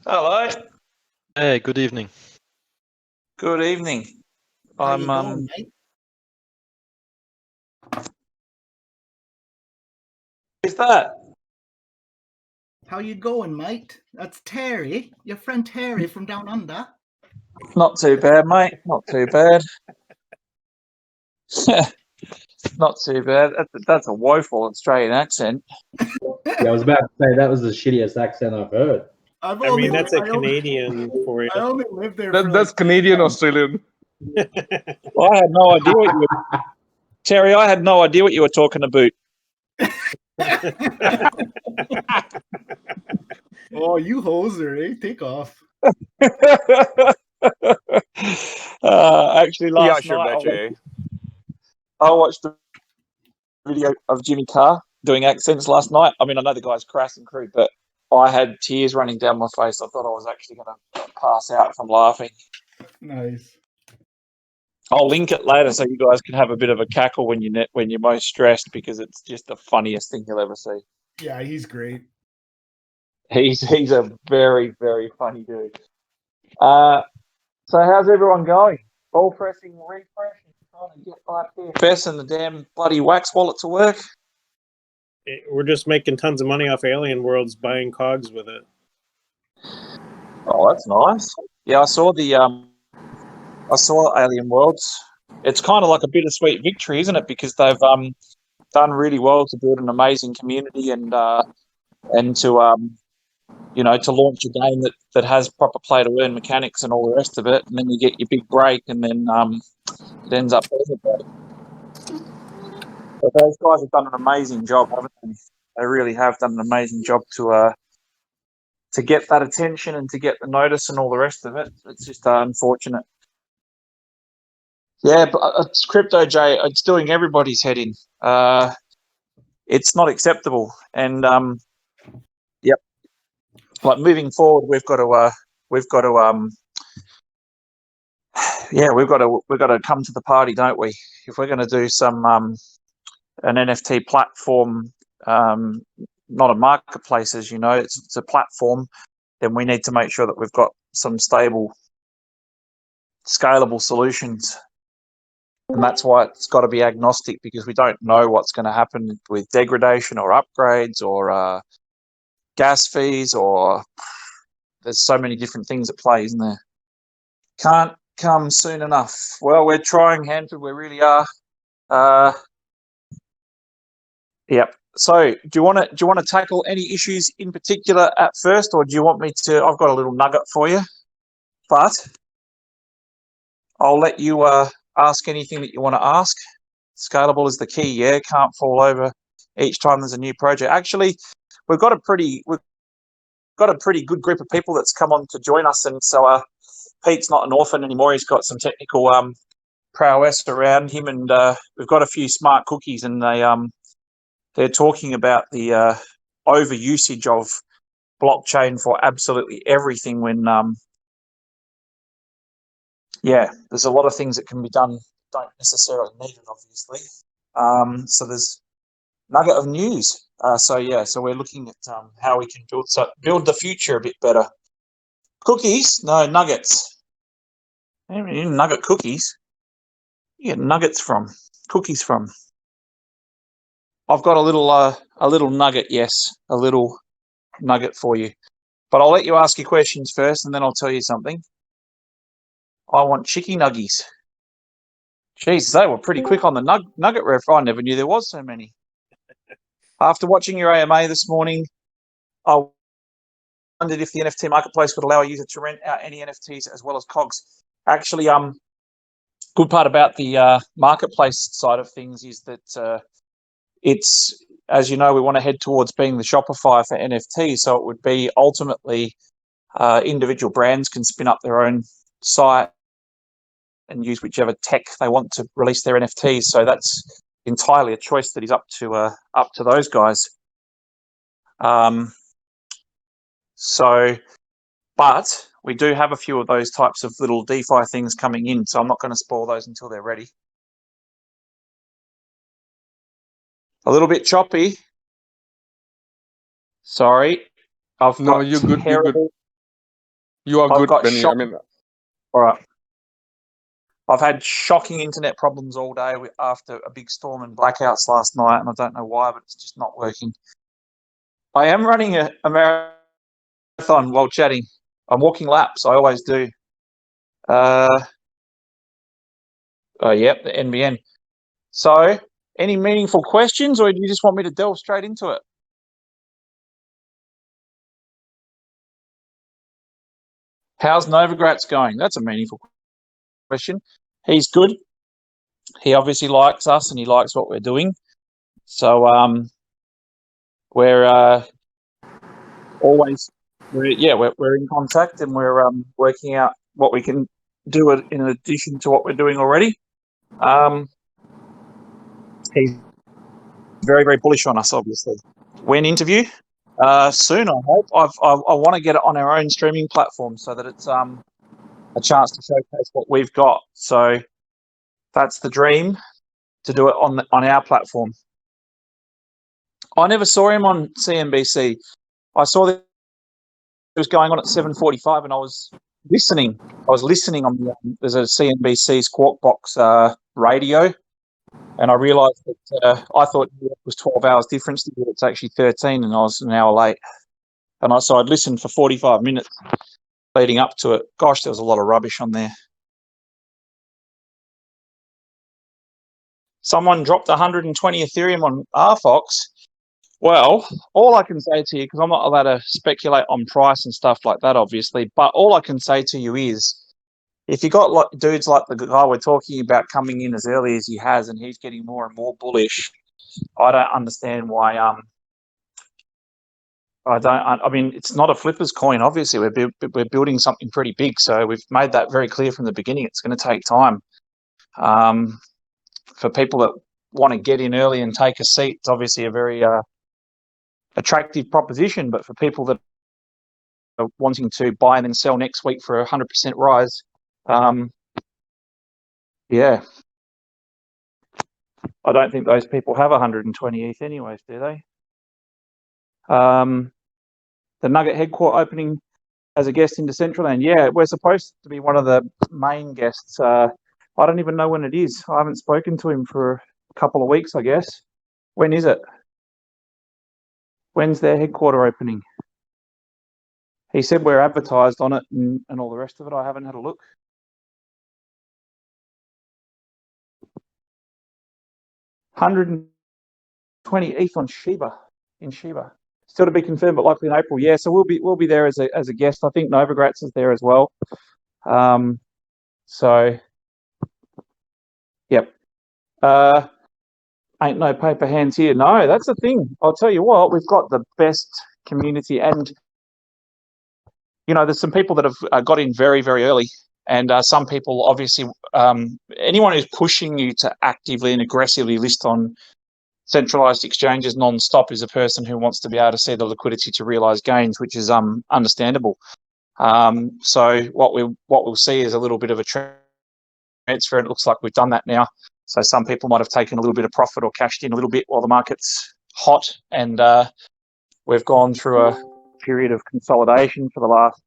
Hello. Hey, good evening. Good evening. How you going, mate? Who's that? How you going, mate? That's Terry, your friend Terry from down under. Not too bad, mate. Not too bad. Not too bad. That's a woeful Australian accent. Yeah, I was about to say that was the shittiest accent I've heard. I mean, that's a Canadian for you. I only lived there. That's Canadian Australian. I had no idea what you were, Terry. I had no idea what you were talking about. Oh, you hoser, eh? Take off. Actually, last night I watched the video of Jimmy Carr doing accents last night. I mean, I know the guy's crass and crude, but I had tears running down my face. I thought I was actually going to pass out from laughing. Nice. I'll link it later so you guys can have a bit of a cackle when you're most stressed, because it's just the funniest thing you'll ever see. Yeah, he's great. He's a very, very funny dude. So how's everyone going? All pressing, refreshing, trying to get RFOX and the damn bloody wax wallet to work. We're just making tons of money off Alien Worlds, buying cogs with it. Oh, that's nice. Yeah, I saw Alien Worlds. It's kind of like a bittersweet victory, isn't it? Because they've done really well to build an amazing community and to to launch a game that has proper play to earn mechanics and all the rest of it, and then you get your big break, and then it ends up everybody. But those guys have done an amazing job, haven't they? They really have done an amazing job to get that attention and to get the notice and all the rest of it. It's just unfortunate. Yeah, but it's Crypto J. It's doing everybody's head in. It's not acceptable, and yep. Like moving forward, we've got to come to the party, don't we? If we're going to do some an NFT platform, not a marketplace, as you know, it's a platform, then we need to make sure that we've got some stable, scalable solutions. And that's why it's got to be agnostic, because we don't know what's going to happen with degradation or upgrades or gas fees, or there's so many different things at play, isn't there? Can't come soon enough. Well, we're trying, Hanford. We really are. Yep. So, do you want to tackle any issues in particular at first, or do you want me to? I've got a little nugget for you, but I'll let you ask anything that you want to ask. Scalable is the key. Yeah, can't fall over each time there's a new project. Actually, we've got a pretty good group of people that's come on to join us, and so Pete's not an orphan anymore. He's got some technical prowess around him, and we've got a few smart cookies, and they're talking about the over usage of blockchain for absolutely everything. When there's a lot of things that can be done, don't necessarily need it, obviously. So there's nugget of news. So we're looking at how we can build the future a bit better. Cookies? No, nuggets. You need nugget cookies. You get nuggets from cookies from. I've got a little nugget, yes, a little nugget for you. But I'll let you ask your questions first, and then I'll tell you something. I want chicky nuggies. Jeez, they were pretty quick on the nugget ref. I never knew there was so many. After watching your AMA this morning, I wondered if the NFT marketplace would allow a user to rent out any NFTs as well as cogs. Actually, good part about the marketplace side of things is that it's, as you know, we want to head towards being the Shopify for NFTs. So it would be ultimately individual brands can spin up their own site and use whichever tech they want to release their NFTs. So that's entirely a choice that is up to those guys. But we do have a few of those types of little DeFi things coming in, so I'm not going to spoil those until they're ready. A little bit choppy. Sorry. No, you're good. You are I've good, got Benny. shock. I mean, All right. I've had shocking internet problems all day after a big storm and blackouts last night, and I don't know why, but it's just not working. I am running a marathon while chatting. I'm walking laps. I always do. Yep, the NBN. So, any meaningful questions, or do you just want me to delve straight into it? How's Novogratz going? That's a meaningful question. He's good. He obviously likes us, and he likes what we're doing. So, we're always, we're in contact, and we're working out what we can do in addition to what we're doing already. He's very, very bullish on us, obviously. When interview? Soon, I hope. I want to get it on our own streaming platform so that it's a chance to showcase what we've got. So that's the dream, to do it on our platform. I never saw him on CNBC. I saw that it was going on at 7:45, and I was listening. On there's a CNBC's Quark Box radio, and I realised that I thought it was 12 hours difference. It's actually 13, and I was an hour late. And so I'd listened for 45 minutes leading up to it. Gosh, there was a lot of rubbish on there. Someone dropped 120 Ethereum on RFOX. Well, all I can say to you, because I'm not allowed to speculate on price and stuff like that, obviously, but all I can say to you is, if you got dudes like the guy we're talking about coming in as early as he has, and he's getting more and more bullish, I don't understand why. I mean, it's not a flipper's coin. Obviously, we're building something pretty big, so we've made that very clear from the beginning. It's going to take time. For people that want to get in early and take a seat, it's obviously a very attractive proposition. But for people that are wanting to buy and then sell next week for a 100% rise, yeah, I don't think those people have 120 ETH anyways, do they? The Nugget headquarter opening as a guest in Decentraland. Yeah, we're supposed to be one of the main guests. I don't even know when it is. I haven't spoken to him for a couple of weeks, I guess. When is it? When's their headquarter opening? He said we're advertised on it and all the rest of it. I haven't had a look. $120 ETH on Shiba, in Shiba. Still to be confirmed, but likely in April. Yeah, so we'll be there as a guest. I think Novogratz is there as well. So, yep. Ain't no paper hands here. No, that's the thing. I'll tell you what, we've got the best community, and there's some people that have got in very, very early, and some people obviously, anyone who's pushing you to actively and aggressively list on centralized exchanges non-stop is a person who wants to be able to see the liquidity to realize gains, which is understandable. So what we'll see is a little bit of a transfer. It looks like we've done that now. So some people might have taken a little bit of profit or cashed in a little bit while the market's hot, and we've gone through a period of consolidation for the last,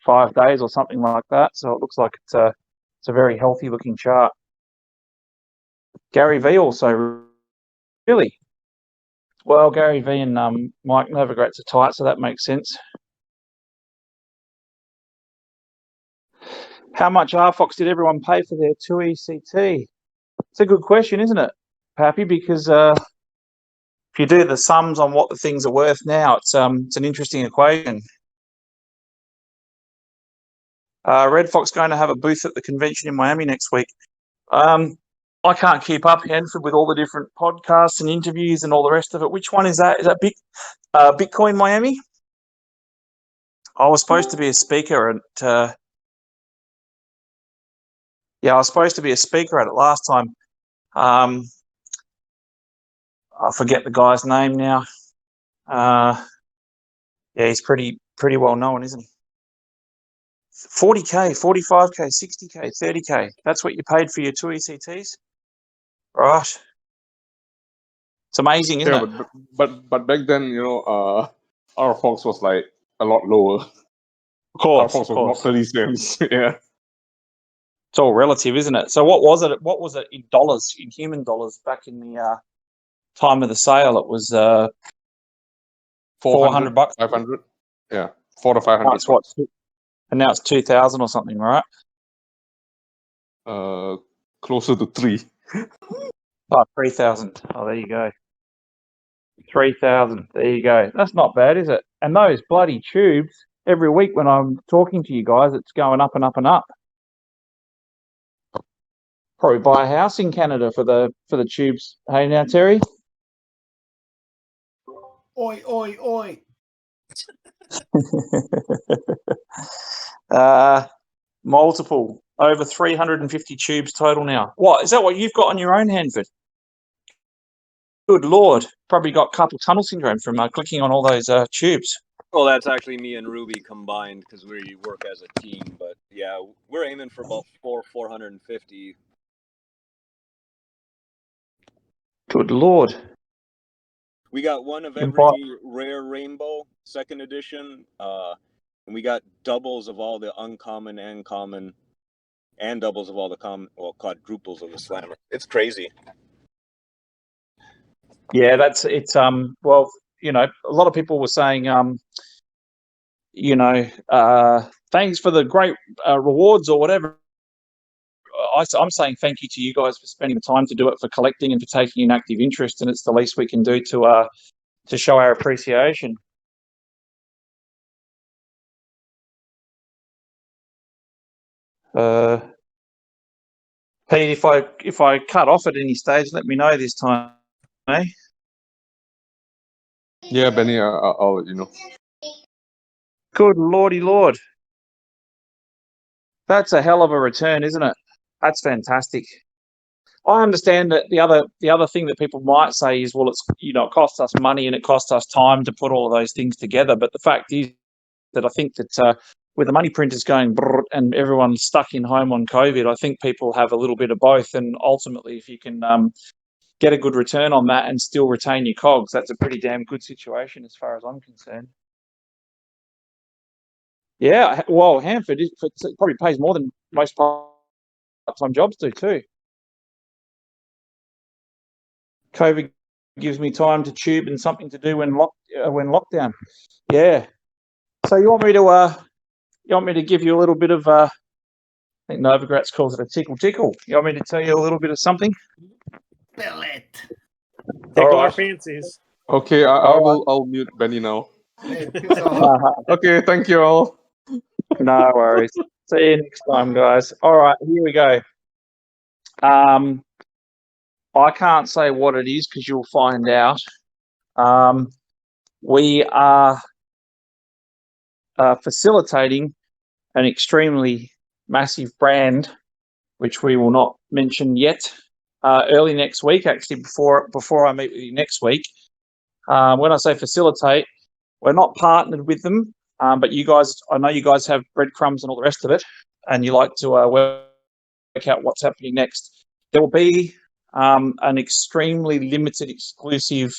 5 days or something like that. So it looks like it's a very healthy looking chart. Gary V also, really? Well, Gary V and Mike Novogratz are tight, so that makes sense. How much RFOX did everyone pay for their 2 ECT? It's a good question, isn't it, Pappy? Because if you do the sums on what the things are worth now, it's an interesting equation. RedFOX going to have a booth at the convention in Miami next week. I can't keep up, Hanford, with all the different podcasts and interviews and all the rest of it. Which one is that? Is that Bitcoin Miami? I was supposed to be a speaker at. I was supposed to be a speaker at it last time. I forget the guy's name now. He's pretty well known, isn't he? 40K, 45K, 60K, 30K. That's what you paid for your 2 ECTs, right? It's amazing, isn't it? but back then, RFOX was like a lot lower. Of course, RFOX of was course. not 30 cents. Yeah. It's all relative, isn't it? So what was it? What was it in dollars, in human dollars, back in the time of the sale? It was 400 bucks. 500. Yeah, 400 to 500. Now it's what? And now it's 2,000 or something, right? Closer to 3. Oh, 3,000. Oh, there you go. 3,000. There you go. That's not bad, is it? And those bloody tubes, every week when I'm talking to you guys, it's going up and up and up. Probably buy a house in Canada for the tubes. Hey now, Terry. Oi, oi, oi. Multiple. Over 350 tubes total now. What? Is that what you've got on your own, Hanford? Good Lord. Probably got carpal tunnel syndrome from clicking on all those tubes. Well, that's actually me and Ruby combined because we work as a team. But yeah, we're aiming for about 450. Good Lord. We got one of You can every rare rainbow, 2nd edition, and we got doubles of all the uncommon and common, and doubles of all the common, well, quadruples of the slammer. It's crazy. Yeah, it's well, you know, a lot of people were saying you know, thanks for the great rewards or whatever. I'm saying thank you to you guys for spending the time to do it, for collecting and for taking an active interest, and it's the least we can do to show our appreciation. Pete, if I cut off at any stage, let me know this time, eh? Yeah, Benny, I'll let you know. Good lordy lord. That's a hell of a return, isn't it? That's fantastic. I understand that the other thing that people might say is, well, it's, you know, it costs us money and it costs us time to put all of those things together. But the fact is that I think that with the money printers going brrr and everyone's stuck in home on COVID, I think people have a little bit of both. And ultimately, if you can get a good return on that and still retain your cogs, that's a pretty damn good situation as far as I'm concerned. Yeah, well, Hanford, it probably pays more than most part-time jobs do too. COVID gives me time to tube and something to do when lockdown. Yeah. So you want me to give you a little bit of I think Novogratz calls it a tickle. You want me to tell you a little bit of something? Spill it. Tickle All our right. fancies. Okay, I'll mute Benny now. Hey, piss off. Okay, thank you all. No worries. See you next time, guys. All right, here we go. I can't say what it is because you'll find out. We are facilitating an extremely massive brand, which we will not mention yet, early next week, actually, before I meet with you next week. When I say facilitate, we're not partnered with them, but you guys, I know you guys have breadcrumbs and all the rest of it, and you like to work out what's happening next. There will be an extremely limited, exclusive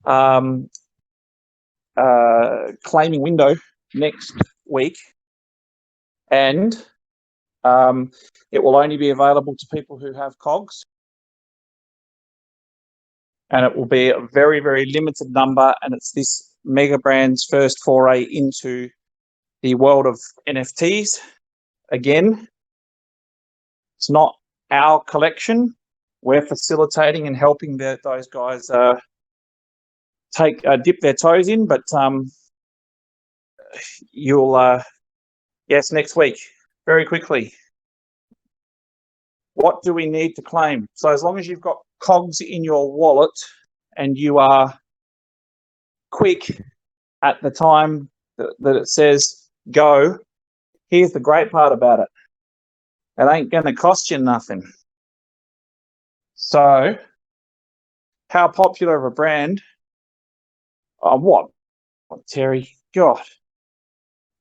claiming window next week, and it will only be available to people who have cogs, and it will be a very, very limited number, and it's this mega brand's first foray into the world of NFTs. Again, it's not our collection. We're facilitating and helping those guys dip their toes in, but you'll yes, next week, very quickly. What do we need to claim? So as long as you've got cogs in your wallet and you are quick at the time that it says go, here's the great part about it. It ain't going to cost you nothing. So how popular of a brand? What, Terry? God.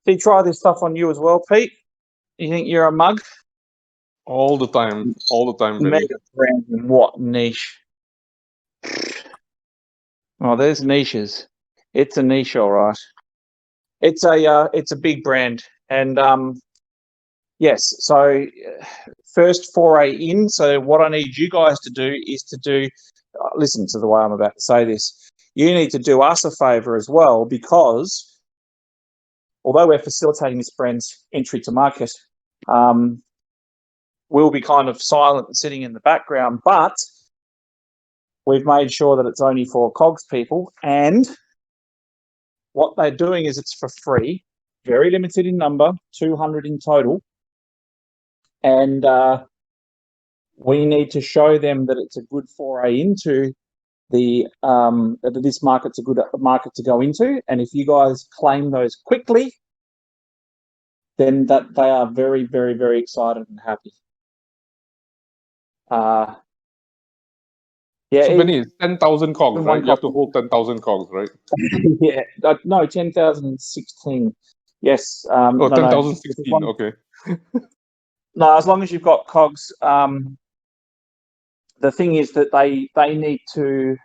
Did you try this stuff on you as well, Pete? You think you're a mug? All the time, Benny. Mega brand in what niche? Oh, there's niches. It's a niche, all right. it's a big brand, and yes. So first foray in. So what I need you guys to do is to do. Listen to the way I'm about to say this. You need to do us a favour as well, because although we're facilitating this brand's entry to market, we'll be kind of silent and sitting in the background, but we've made sure that it's only for COGS people, and what they're doing is it's for free, very limited in number, 200 in total, and we need to show them that it's a good foray into the that this market's a good market to go into, and if you guys claim those quickly, then that they are very, very, very excited and happy. Yeah. So Benny, it's 10,000 cogs, even right? one You have to copy. hold 10,000 cogs, right? Yeah. No, 10,016. Yes. Oh, No, 10,016. Okay. No, as long as you've got COGS. The thing is that they need to.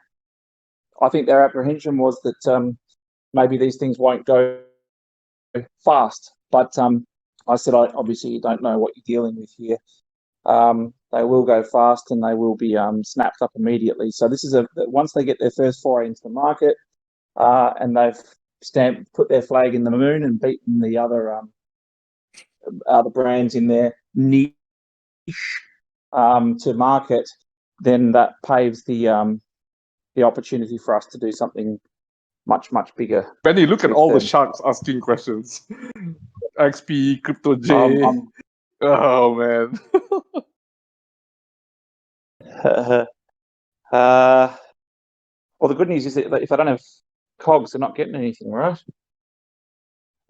I think their apprehension was that maybe these things won't go fast. But I said, obviously you don't know what you're dealing with here. They will go fast, and they will be snapped up immediately. So this is once they get their first foray into the market, and they've put their flag in the moon and beaten the other brands in their niche to market, then that paves the opportunity for us to do something much, much bigger. Benny, look at with all the them. sharks asking questions. XP, Crypto J. Oh man. Well, the good news is that if I don't have COGS, they're not getting anything, right?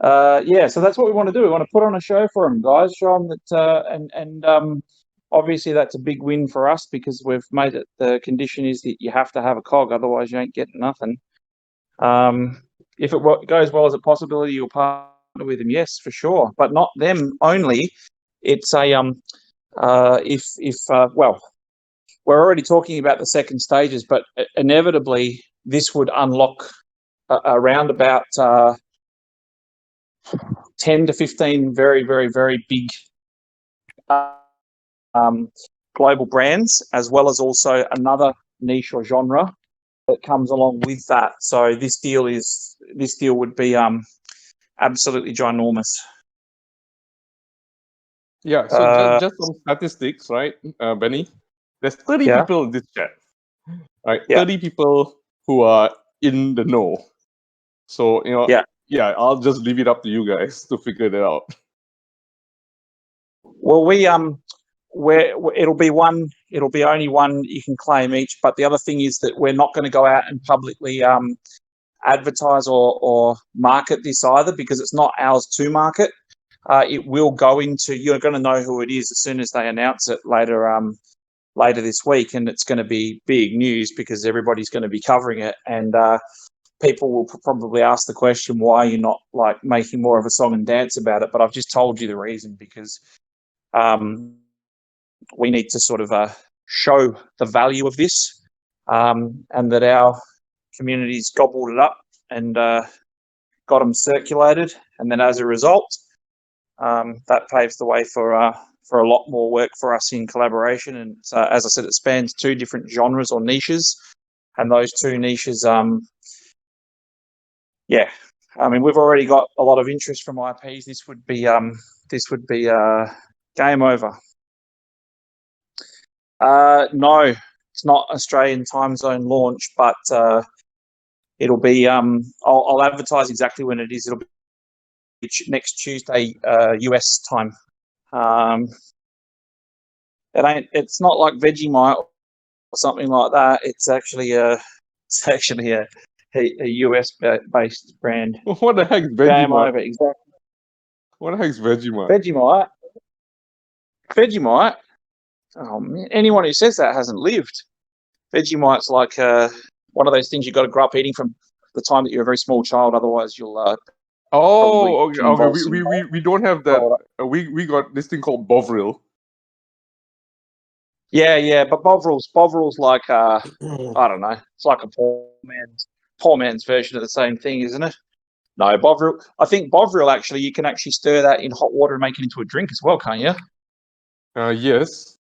Yeah, so that's what we want to do. We want to put on a show for them, guys. Show them that, and obviously that's a big win for us, because we've made it. The condition is that you have to have a COG, otherwise you ain't getting nothing. If it goes well as a possibility, you'll partner with them, yes, for sure, but not them only. It's a well, we're already talking about the second stages, but inevitably this would unlock around about 10 to 15 very, very, very big global brands, as well as also another niche or genre that comes along with that. So this deal would be absolutely ginormous. Yeah, so just some statistics, right, Benny? There's 30 Yeah. people in this chat, right? Yeah. 30 people who are in the know. So, yeah, I'll just leave it up to you guys to figure that out. Well, it'll be only one you can claim each, but the other thing is that we're not going to go out and publicly advertise or market this either, because it's not ours to market. It will go into, you're going to know who it is as soon as they announce it later this week, and it's going to be big news because everybody's going to be covering it, and people will probably ask the question, why you're not like making more of a song and dance about it. But I've just told you the reason, because we need to sort of show the value of this, and that our communities gobbled it up and got them circulated, and then as a result, that paves the way for a lot more work for us in collaboration. And as I said, it spans 2 different genres or niches, and those 2 niches, yeah, I mean, we've already got a lot of interest from IPs. This would be game over. No, it's not Australian time zone launch, but it'll be. I'll advertise exactly when it is. It'll be next Tuesday, US time. It's not like Vegemite or something like that. It's actually a US based brand. What the heck is Game Vegemite? over, exactly. What the heck is Vegemite? Vegemite. Oh man, anyone who says that hasn't lived. Vegemite's like one of those things you've got to grow up eating from the time that you're a very small child. Otherwise, you'll Oh, okay. involve We don't have that. We got this thing called Bovril. Yeah, but Bovril's like I don't know. It's like a poor man's version of the same thing, isn't it? No, Bovril. I think Bovril actually, you can actually stir that in hot water and make it into a drink as well, can't you? Yes.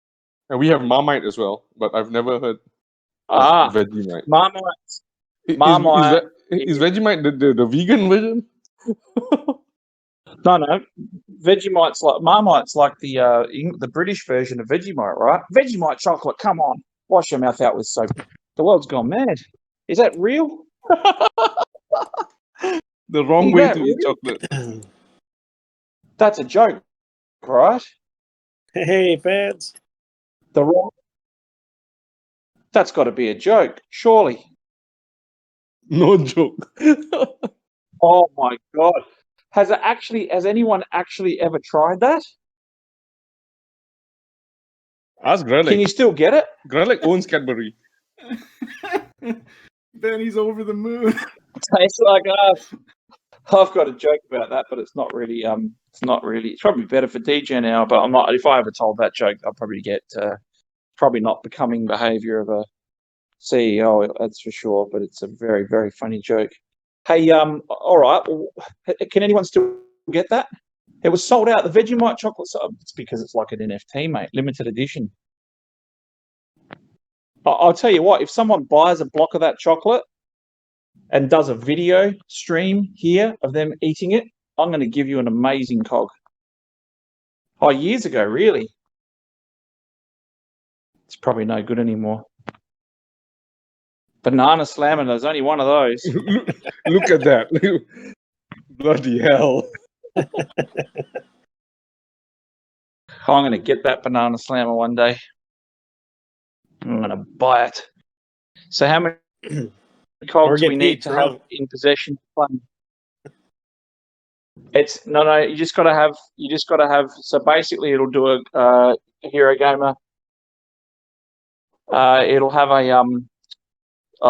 And we have Marmite as well, but I've never heard Ah, of Vegemite. Marmite. Is Marmite. Vegemite the vegan version? No. Vegemite's like Marmite's like the British version of Vegemite, right? Vegemite chocolate. Come on, wash your mouth out with soap. The world's gone mad. Is that real? The wrong Is way that to eat real? chocolate. That's a joke, right? Hey, fans. The wrong. That's got to be a joke, surely. No joke. Oh my god! Has anyone actually ever tried that? Ask Can Grellick. you still get it? Grellick owns Cadbury. Benny's over the moon. Tastes like us. I've got a joke about that, but it's not really. It's probably better for DJ now, but I'm not. If I ever told that joke, I'll probably get probably not becoming behaviour of a CEO. That's for sure. But it's a very, very funny joke. Hey, all right. Can anyone still get that? It was sold out. The Vegemite chocolate. It's because it's like an NFT, mate. Limited edition. I'll tell you what. If someone buys a block of that chocolate and does a video stream here of them eating it, I'm going to give you an amazing cog. Oh, years ago, really. It's probably no good anymore. Banana Slammer, there's only one of those. Look at that. Bloody hell. I'm going to get that Banana Slammer one day. I'm going to buy it. So how many cogs get we need Pete to drunk. have in possession? It's no. You just got to have. So basically, it'll do a Hero Gamer. It'll have a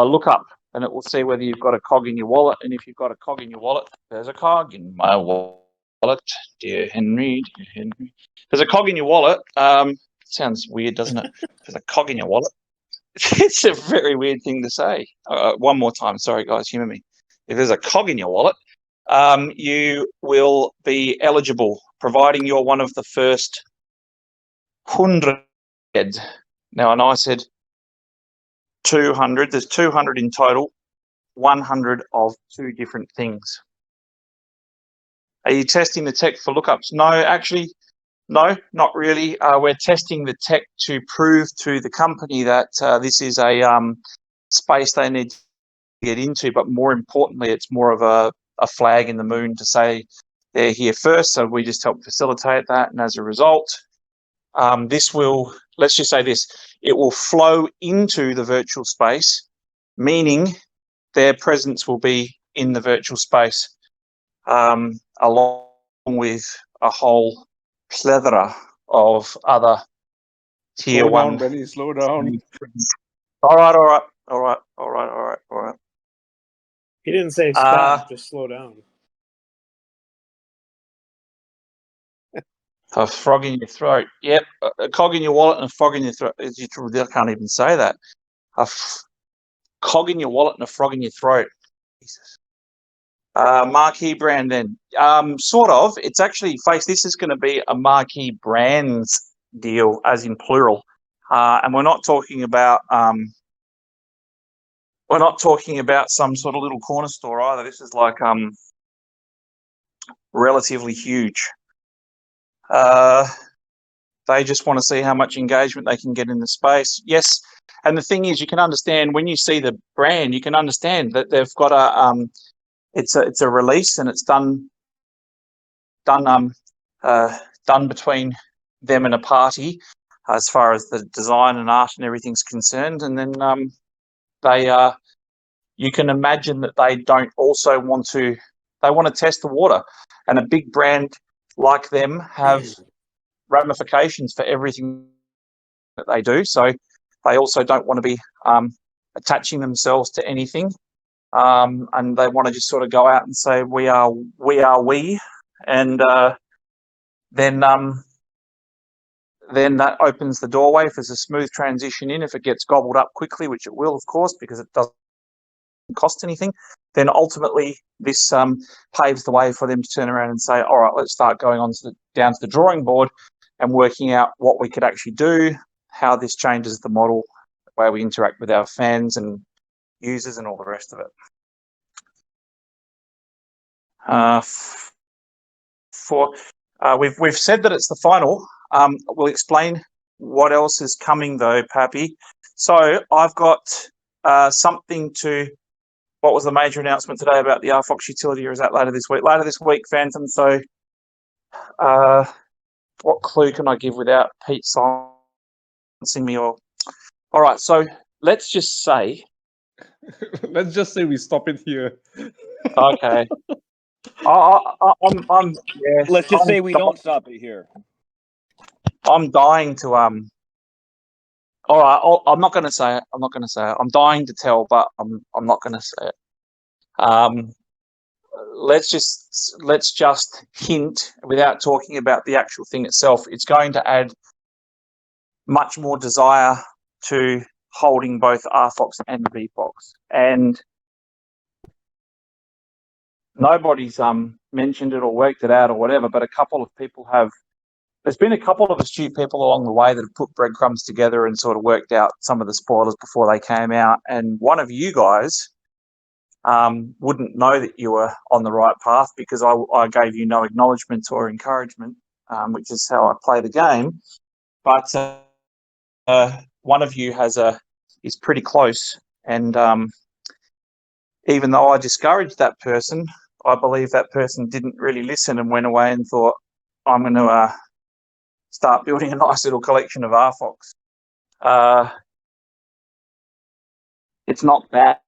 look up, and it will see whether you've got a cog in your wallet. And if you've got a cog in your wallet, there's a cog in my wallet, dear Henry, dear Henry. There's a cog in your wallet. Sounds weird, doesn't it? There's a cog in your wallet. It's a very weird thing to say. One more time, sorry guys, humor me. If there's a cog in your wallet, you will be eligible, providing you're one of the first 100. Now, I know I said 200. There's 200 in total, 100 of two different things. Are you testing the tech for lookups? No, actually, no, not really. We're testing the tech to prove to the company that this is a space they need to get into, but more importantly, it's more of a flag in the moon to say they're here first. So we just help facilitate that. And as a result, this will, let's just say this, it will flow into the virtual space, meaning their presence will be in the virtual space, along with a whole plethora of other tier Slow one. down, Benny, slow down. All right. He didn't say stop, just slow down. A frog in your throat. Yep, a cog in your wallet and a frog in your throat. I can't even say that. Cog in your wallet and a frog in your throat. Jesus. Marquee brand then. Sort of. It's actually, Face, this is going to be a marquee brands deal, as in plural. And we're not talking about some sort of little corner store either. This is like relatively huge. They just want to see how much engagement they can get in the space. Yes, and the thing is, you can understand when you see the brand, you can understand that they've got a it's a release, and it's done between them and a party, as far as the design and art and everything's concerned. And then you can imagine that they don't also want to. They want to test the water, and a big brand like them have ramifications for everything that they do. So they also don't want to be attaching themselves to anything, and they want to just sort of go out and say we are, and then that opens the doorway if there's a smooth transition in. If it gets gobbled up quickly, which it will, of course, because it doesn't cost anything, then ultimately this paves the way for them to turn around and say, all right, let's start going down to the drawing board and working out what we could actually do, how this changes the model, the way we interact with our fans and users and all the rest of it. We've said that it's the final. We'll explain what else is coming though, Pappy. So I've got something to. What was the major announcement today about the RFOX utility, or is that later this week? Later this week, Phantom. So, what clue can I give without Pete silencing me? All right. So let's just say. Let's just say we stop it here. Okay. I'm yeah. Let's just say we don't stop it here. I'm dying to All right, I'm not going to say it. I'm dying to tell, but I'm not going to say it. Let's just hint without talking about the actual thing itself. It's going to add much more desire to holding both RFOX and VFOX, and nobody's mentioned it or worked it out or whatever. But a couple of people have. There's been a couple of astute people along the way that have put breadcrumbs together and sort of worked out some of the spoilers before they came out. And one of you guys wouldn't know that you were on the right path because I gave you no acknowledgement or encouragement, which is how I play the game. But one of you is pretty close. And even though I discouraged that person, I believe that person didn't really listen and went away and thought, I'm going to start building a nice little collection of RFOX. It's not bad.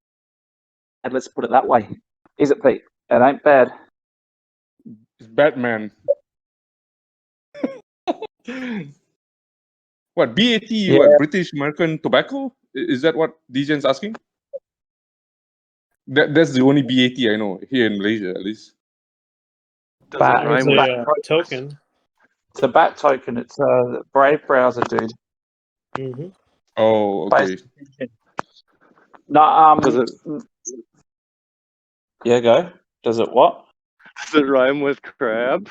Let's put it that way. Is it, Pete? It ain't bad. It's Batman. What, BAT, Yeah. what, British American Tobacco? Is that what DJ's asking? That's the only BAT I know here in Malaysia, at least. Does Bat- it rhyme It's with a token. It's a bat token. It's a Brave browser, dude. Mm-hmm. Oh, okay. No, Does it yeah, go. Does it what? does it rhyme with crab?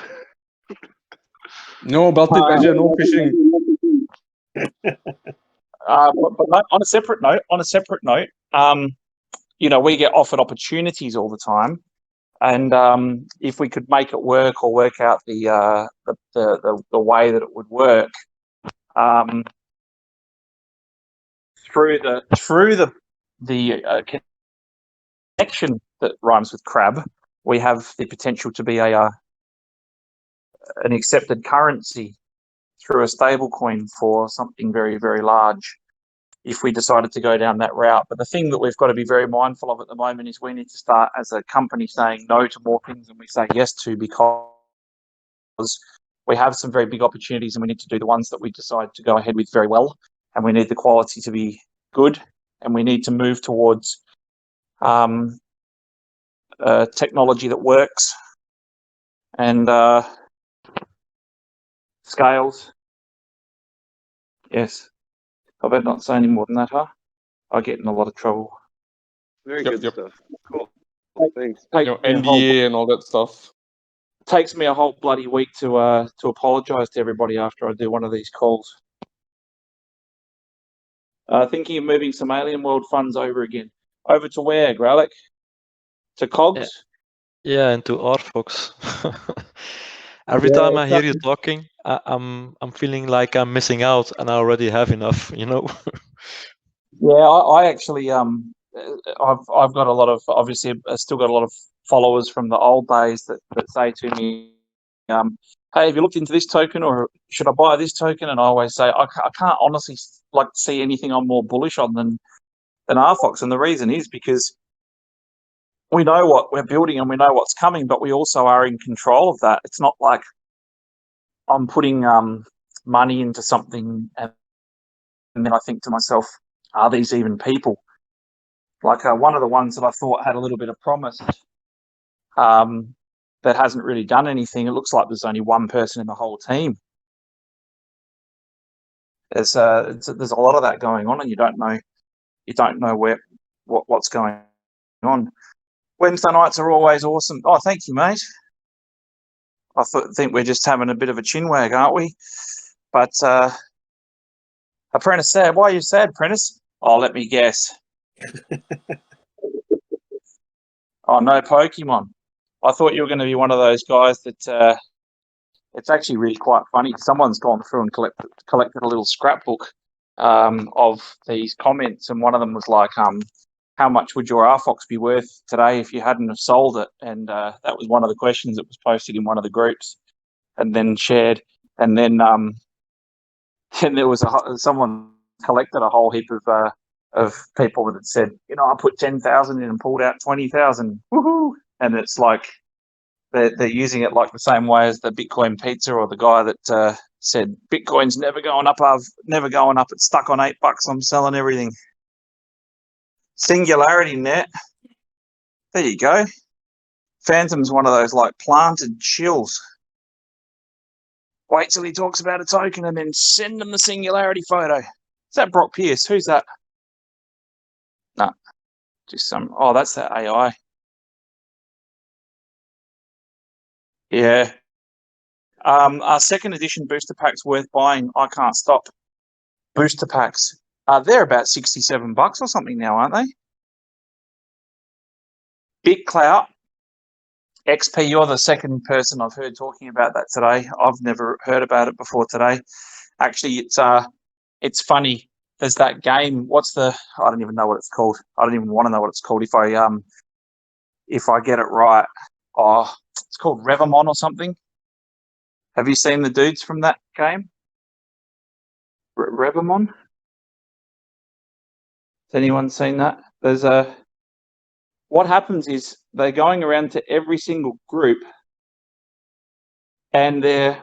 No, Baltic Badger, no fishing. But no, on a separate note, we get offered opportunities all the time, and if we could make it work or work out the way that it would work, through the connection that rhymes with crab, we have the potential to be an accepted currency through a stable coin for something very, very large if we decided to go down that route. But the thing that we've got to be very mindful of at the moment is we need to start as a company saying no to more things than we say yes to, because we have some very big opportunities and we need to do the ones that we decide to go ahead with very well, and we need the quality to be good, and we need to move towards technology that works and scales. Yes. I better not say any more than that, huh? I get in a lot of trouble. Very Yep, good yep. stuff. Cool. Thanks. NDA and all that stuff. Takes me a whole bloody week to apologise to everybody after I do one of these calls. Thinking of moving some Alien World funds over again. Over to where, Gralek? To COGS? Yeah, into RFOX. Every Yeah, time I hear you talking, I'm feeling like I'm missing out, and I already have enough. Yeah, I actually I've got a lot of, obviously I still got a lot of followers from the old days that say to me, hey, have you looked into this token, or should I buy this token? And I always say I can't honestly see anything I'm more bullish on than RFOX, and the reason is because we know what we're building and we know what's coming, but we also are in control of that. It's not like I'm putting money into something and then I think to myself, are these even people? Like one of the ones that I thought had a little bit of promise that hasn't really done anything. It looks like there's only one person in the whole team. There's a lot of that going on, and you don't know what's going on. Wednesday nights are always awesome. Oh, thank you, mate. I think we're just having a bit of a chin wag, aren't we? But Apprentice sad. Why are you sad, Apprentice? Oh, let me guess. Oh, no Pokemon. I thought you were going to be one of those guys that it's actually really quite funny. Someone's gone through and collected a little scrapbook of these comments, and one of them was like, how much would your RFOX be worth today if you hadn't have sold it? And that was one of the questions that was posted in one of the groups and then shared. And then and there was someone collected a whole heap of people that said, I put 10,000 in and pulled out 20,000. Woohoo! And it's like they're using it like the same way as the Bitcoin pizza, or the guy that said Bitcoin's never going up. It's stuck on $8. I'm selling everything. Singularity net. There you go. Phantom's one of those like planted chills. Wait till he talks about a token and then send them the Singularity photo. Is that Brock Pierce? Who's that? No, just some. Oh, that's that AI. Yeah. Our second edition booster packs worth buying. I can't stop. Booster packs. They're about $67 or something now, aren't they? Big Clout. XP, you're the second person I've heard talking about that today. I've never heard about it before today. Actually, it's funny. There's that game. I don't even know what it's called. I don't even want to know what it's called if I get it right. Oh, it's called Revamon or something. Have you seen the dudes from that game? Revamon? Has anyone seen that? There's what happens is they're going around to every single group and they're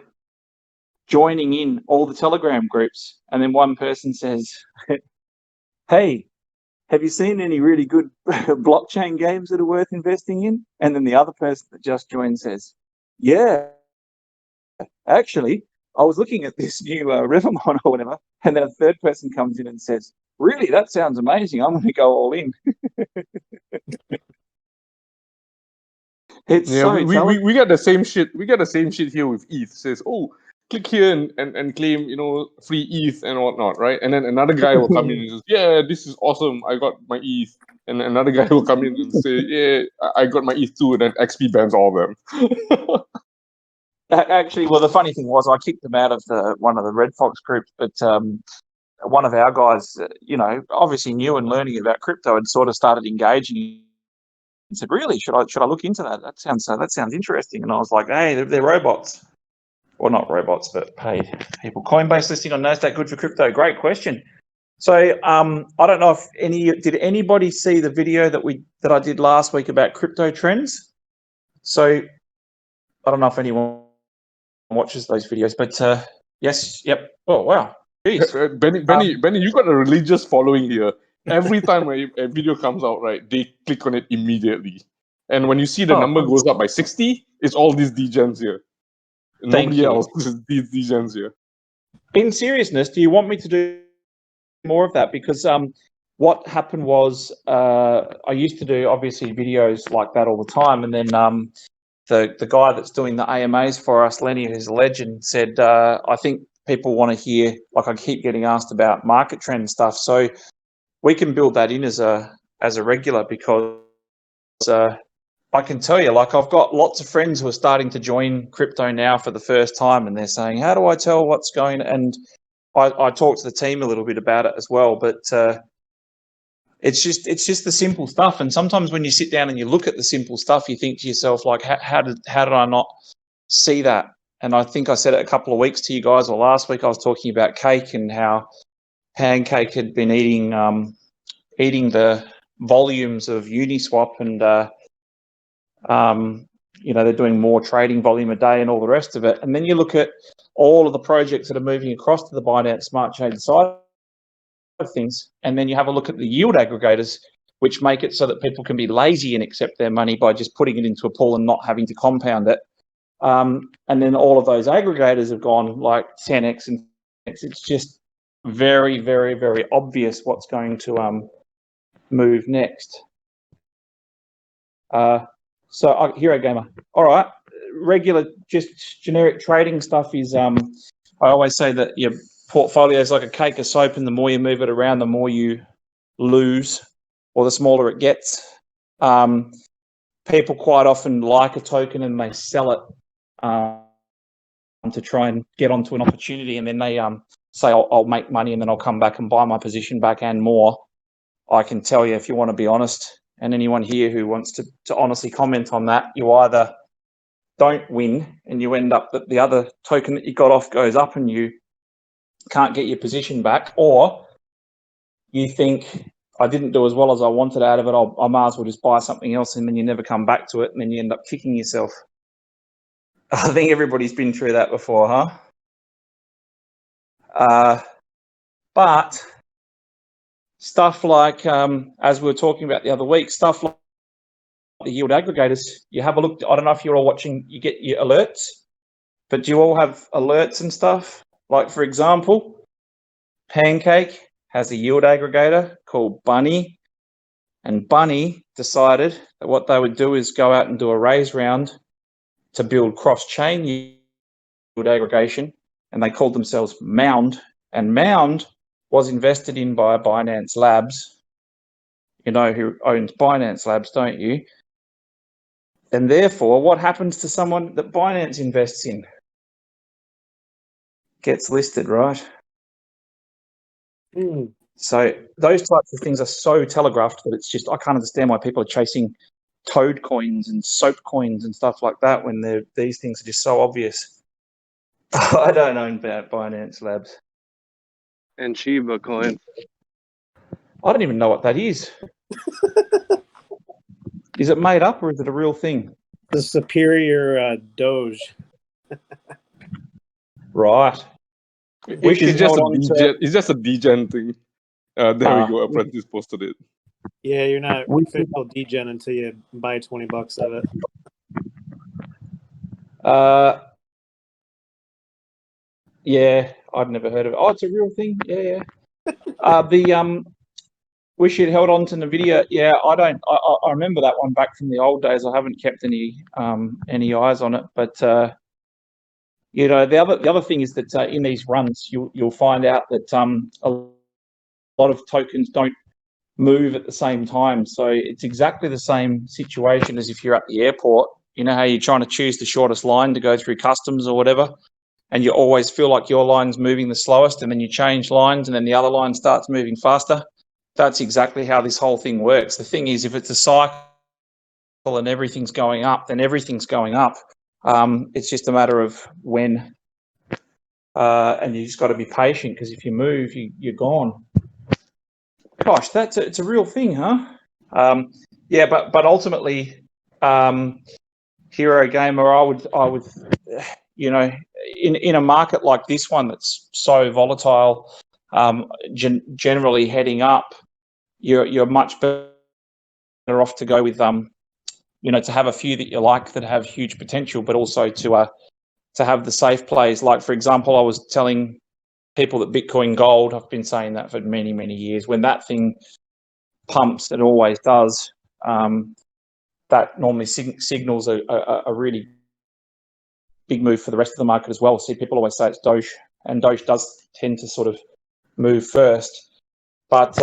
joining in all the Telegram groups. And then one person says, hey, have you seen any really good blockchain games that are worth investing in? And then the other person that just joined says, yeah, actually, I was looking at this new Revamon or whatever. And then a third person comes in and says, really, that sounds amazing. I'm going to go all in. It's we got the same shit. We got the same shit here with ETH. It says, oh, click here and claim, free ETH and whatnot, right? And then another guy will come in and says, yeah, this is awesome. I got my ETH. And another guy will come in and say, yeah, I got my ETH too. And then XP bans all of them. Actually, well, the funny thing was I kicked them out of one of the RedFOX groups, but one of our guys, obviously new and learning about crypto, had sort of started engaging and said, really, should I look into that? That sounds interesting. And I was like, hey, they're robots. Well, not robots, but paid people. Coinbase listing on NASDAQ, good for crypto? Great question. So I don't know if did anybody see the video that I did last week about crypto trends? So I don't know if anyone watches those videos, but yes, yep. Oh wow, jeez. Benny, you got a religious following here. Every time a video comes out, right, they click on it immediately, and when you see the number goes up by 60, it's all these degens here. Nobody else. These degens here. In seriousness, do you want me to do more of that? Because what happened was I used to do obviously videos like that all the time, and then the guy that's doing the AMAs for us, Lenny, who's a legend, said, I think people want to hear, like I keep getting asked about market trend stuff. So we can build that in as a regular, because I can tell you, like I've got lots of friends who are starting to join crypto now for the first time, and they're saying, how do I tell what's going? And I talked to the team a little bit about it as well, but it's just the simple stuff. And sometimes when you sit down and you look at the simple stuff, you think to yourself, like, how did I not see that? And I think I said it a couple of weeks to you guys, or last week I was talking about Cake and how Pancake had been eating the volumes of Uniswap, and they're doing more trading volume a day and all the rest of it. And then you look at all of the projects that are moving across to the Binance Smart Chain side of things, and then you have a look at the yield aggregators, which make it so that people can be lazy and accept their money by just putting it into a pool and not having to compound it. And then all of those aggregators have gone like 10x and 10x. It's just very, very, very obvious what's going to move next. Hero Gamer. All right. Regular, just generic trading stuff is, I always say that your portfolio is like a cake of soap, and the more you move it around, the more you lose, or the smaller it gets. People quite often like a token and they sell it to try and get onto an opportunity, and then they say, I'll make money and then I'll come back and buy my position back and more. I can tell you, if you want to be honest, and anyone here who wants to honestly comment on that, you either don't win and you end up that the other token that you got off goes up and you can't get your position back, or you think, I didn't do as well as I wanted out of it, I might as well just buy something else, and then you never come back to it, and then you end up kicking yourself. I think everybody's been through that before, huh? But stuff like, as we were talking about the other week, stuff like the yield aggregators, you have a look. I don't know if you're all watching, you get your alerts, but do you all have alerts and stuff? Like, for example, Pancake has a yield aggregator called Bunny, and Bunny decided that what they would do is go out and do a raise round to build cross-chain yield aggregation, and they called themselves Mound, and Mound was invested in by Binance Labs. You know who owns Binance Labs, don't you? And therefore, what happens to someone that Binance invests in? Gets listed, right? So those types of things are so telegraphed that it's just, I can't understand why people are chasing toad coins and soap coins and stuff like that when these things are just so obvious. I don't own about Binance Labs. And Shiba coin. I don't even know what that is. Is it made up or is it a real thing? The superior Doge. Right. We should It's just hold a on to- degen. It's just a degen thing. There we go. Apprentice posted it. Yeah, you're not official degen until you buy $20 of it. Yeah, I'd never heard of it. Oh, it's a real thing. Yeah. We should held on to NVIDIA. Yeah, I remember that one back from the old days. I haven't kept any eyes on it, but you know, the other thing is that in these runs, you'll find out that a lot of tokens don't move at the same time. So it's exactly the same situation as if you're at the airport. You know how you're trying to choose the shortest line to go through customs or whatever, and you always feel like your line's moving the slowest, and then you change lines, and then the other line starts moving faster. That's exactly how this whole thing works. The thing is, if it's a cycle and everything's going up, then everything's going up. It's just a matter of when, and you just got to be patient, because if you move, you're gone. Gosh, it's a real thing, huh? Yeah, but ultimately, Hero Gamer, I would, you know, in a market like this one that's so volatile, generally heading up, you're much better off to go with you know, to have a few that you like that have huge potential, but also to have the safe plays. Like, for example, I was telling people that Bitcoin Gold, I've been saying that for many, many years, when that thing pumps, it always does, that normally signals a really big move for the rest of the market as well. See, people always say it's Doge, and Doge does tend to sort of move first. But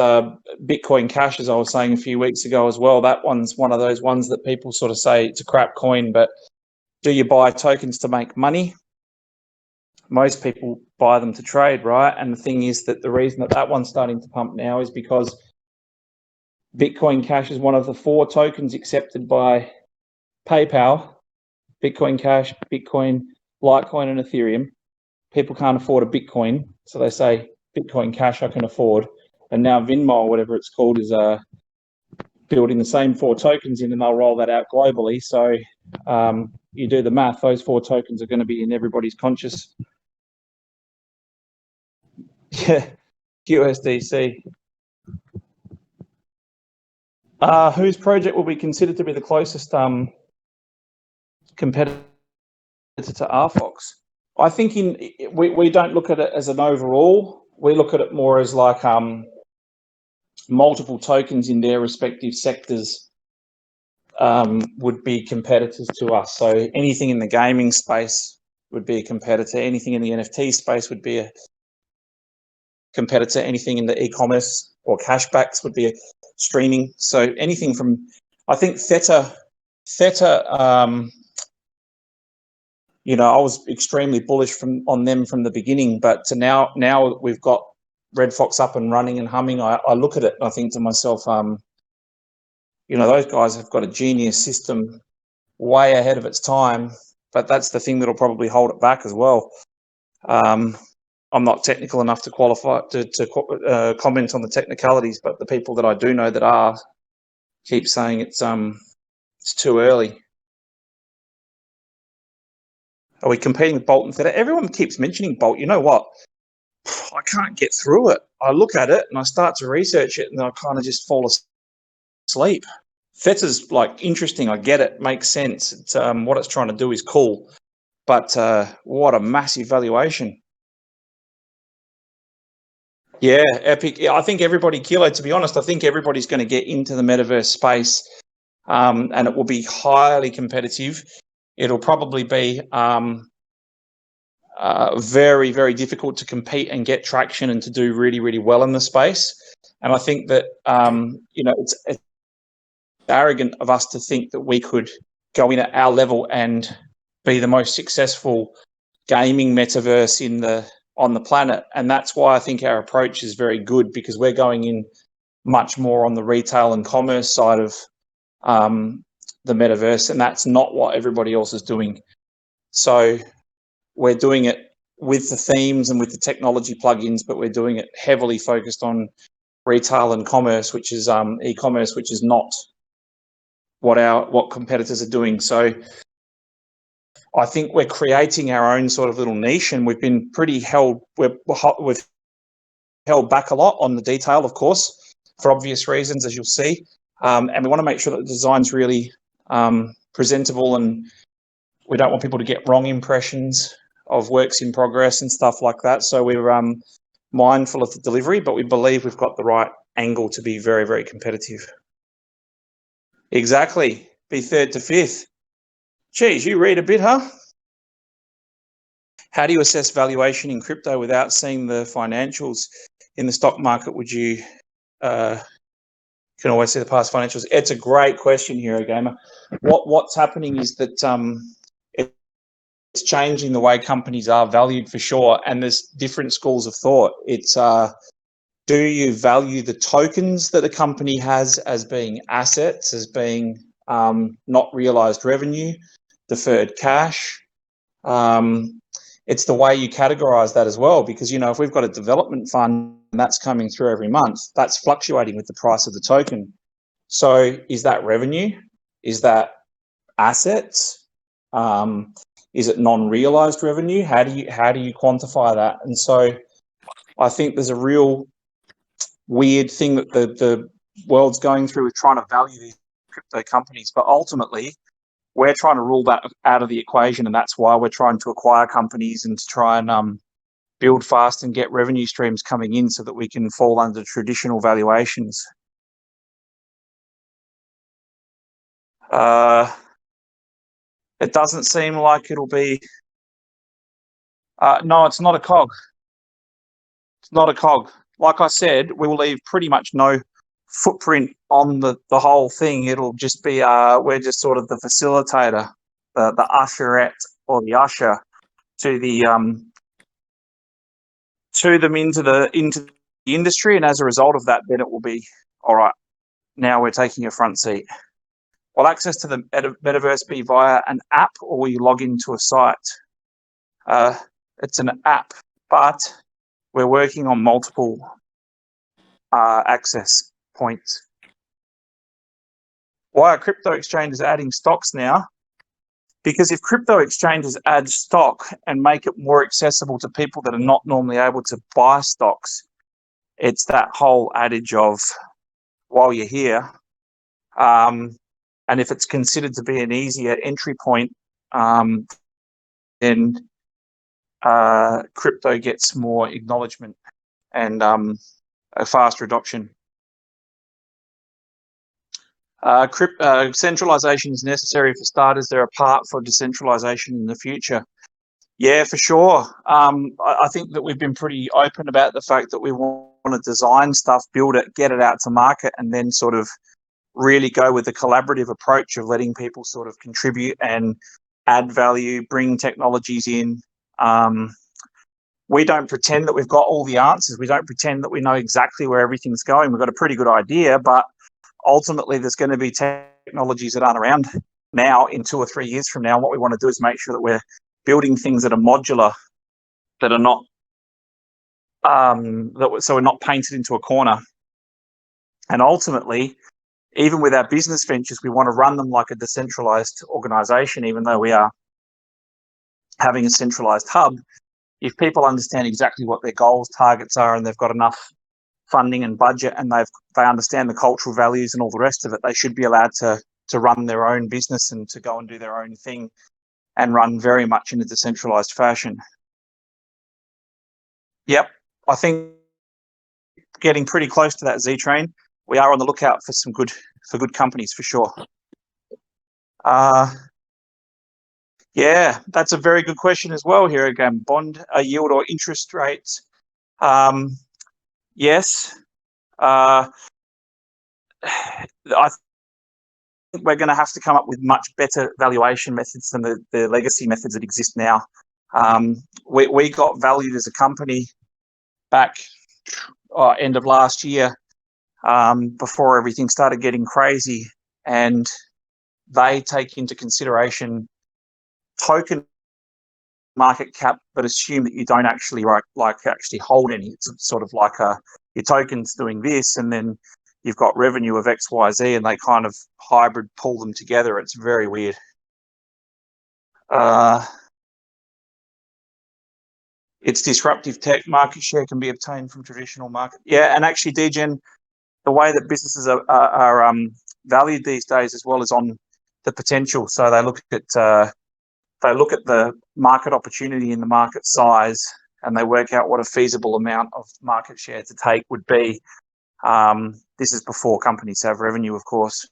Bitcoin Cash, as I was saying a few weeks ago as well, that one's one of those ones that people sort of say it's a crap coin, but do you buy tokens to make money? Most people buy them to trade, right? And the thing is that the reason that one's starting to pump now is because Bitcoin Cash is one of the 4 tokens accepted by PayPal. Bitcoin Cash, Bitcoin, Litecoin, and Ethereum. People can't afford a Bitcoin, so they say Bitcoin Cash I can afford. And now Venmo, whatever it's called, is building the same 4 tokens in, and they'll roll that out globally. So you do the math; those 4 tokens are going to be in everybody's conscious. Yeah, USDC. Whose project will be considered to be the closest competitor to RFOX? I think we don't look at it as an overall. We look at it more as like multiple tokens in their respective sectors would be competitors to us. So anything in the gaming space would be a competitor. Anything in the NFT space would be a competitor. Anything in the e-commerce or cashbacks would be a streaming. So anything from, I think Theta, you know, I was extremely bullish on them from the beginning, but to now we've got RedFOX up and running and humming. I look at it and I think to myself, you know, those guys have got a genius system way ahead of its time, but that's the thing that'll probably hold it back as well. I'm not technical enough to qualify to comment on the technicalities, but the people that I do know that are keep saying it's too early. Are we competing with Bolt and Theta? Everyone keeps mentioning Bolt. You know what? I can't get through it. I look at it and I start to research it, and I kind of just fall asleep. Theta's like interesting. I get it. Makes sense. It's, what it's trying to do is cool, but what a massive valuation. Yeah, epic. Yeah, I think everybody, Kilo, to be honest, I think everybody's going to get into the metaverse space, and it will be highly competitive. It'll probably be very, very difficult to compete and get traction and to do really, really well in the space. And I think that, you know, it's arrogant of us to think that we could go in at our level and be the most successful gaming metaverse on the planet. And that's why I think our approach is very good, because we're going in much more on the retail and commerce side of the metaverse, and that's not what everybody else is doing. So we're doing it with the themes and with the technology plugins, but we're doing it heavily focused on retail and commerce, which is e-commerce, which is not what competitors are doing. So I think we're creating our own sort of little niche, and we've been pretty we've held back a lot on the detail, of course, for obvious reasons, as you'll see. And we want to make sure that the design's really presentable, and we don't want people to get wrong impressions of works in progress and stuff like that. So we're mindful of the delivery, but we believe we've got the right angle to be very, very competitive. Exactly. Be third to fifth. Geez, you read a bit, huh? How do you assess valuation in crypto without seeing the financials in the stock market? Would you can always see the past financials? It's a great question, Hero Gamer. What's happening is that it's changing the way companies are valued for sure, and there's different schools of thought. It's do you value the tokens that a company has as being assets, as being not realized revenue, deferred cash? It's the way you categorize that as well, because, you know, if we've got a development fund and that's coming through every month, that's fluctuating with the price of the token. So is that revenue? Is that assets? Is it non-realized revenue? How do you quantify that? And so I think there's a real weird thing that the world's going through with trying to value these crypto companies, but ultimately we're trying to rule that out of the equation, and that's why we're trying to acquire companies and to try and build fast and get revenue streams coming in so that we can fall under traditional valuations. It doesn't seem like it'll be... no, it's not a cog. It's not a cog. Like I said, we will leave pretty much no footprint on the whole thing. It'll just be we're just sort of the facilitator, the usherette or the usher to them into the industry, and as a result of that, then it will be all right. Now we're taking a front seat. Will access to the metaverse be via an app, or will you log into a site? It's an app, but we're working on multiple access points. Why are crypto exchanges adding stocks now? Because if crypto exchanges add stock and make it more accessible to people that are not normally able to buy stocks, it's that whole adage of while you're here. And if it's considered to be an easier entry point, then crypto gets more acknowledgement and a faster adoption. Centralization is necessary for starters. They're a part for decentralization in the future. Yeah, for sure. I think that we've been pretty open about the fact that we want to design stuff, build it, get it out to market, and then sort of really go with the collaborative approach of letting people sort of contribute and add value, bring technologies in. We don't pretend that we've got all the answers. We don't pretend that we know exactly where everything's going. We've got a pretty good idea, but ultimately there's going to be technologies that aren't around now in 2 or 3 years from now. What we want to do is make sure that we're building things that are modular, that are not, so we're not painted into a corner. And ultimately, even with our business ventures, we want to run them like a decentralized organization, even though we are having a centralized hub. If people understand exactly what their goals, targets are, and they've got enough funding and budget, and they understand the cultural values and all the rest of it, they should be allowed to run their own business and to go and do their own thing and run very much in a decentralized fashion. Yep, I think getting pretty close to that Z train. We are on the lookout for some good companies for sure. Yeah, that's a very good question as well here again. Bond yield or interest rates? Yes. I think we're going to have to come up with much better valuation methods than the legacy methods that exist now. We got valued as a company back end of last year, before everything started getting crazy, and they take into consideration token market cap, but assume that you don't actually actually hold any. It's sort of like your token's doing this, and then you've got revenue of X, Y, Z, and they kind of hybrid pull them together. It's very weird. It's disruptive tech. Market share can be obtained from traditional market. Yeah, and actually, DGen, the way that businesses are valued these days as well is on the potential. So they look at the market opportunity and the market size, and they work out what a feasible amount of market share to take would be. This is before companies have revenue, of course.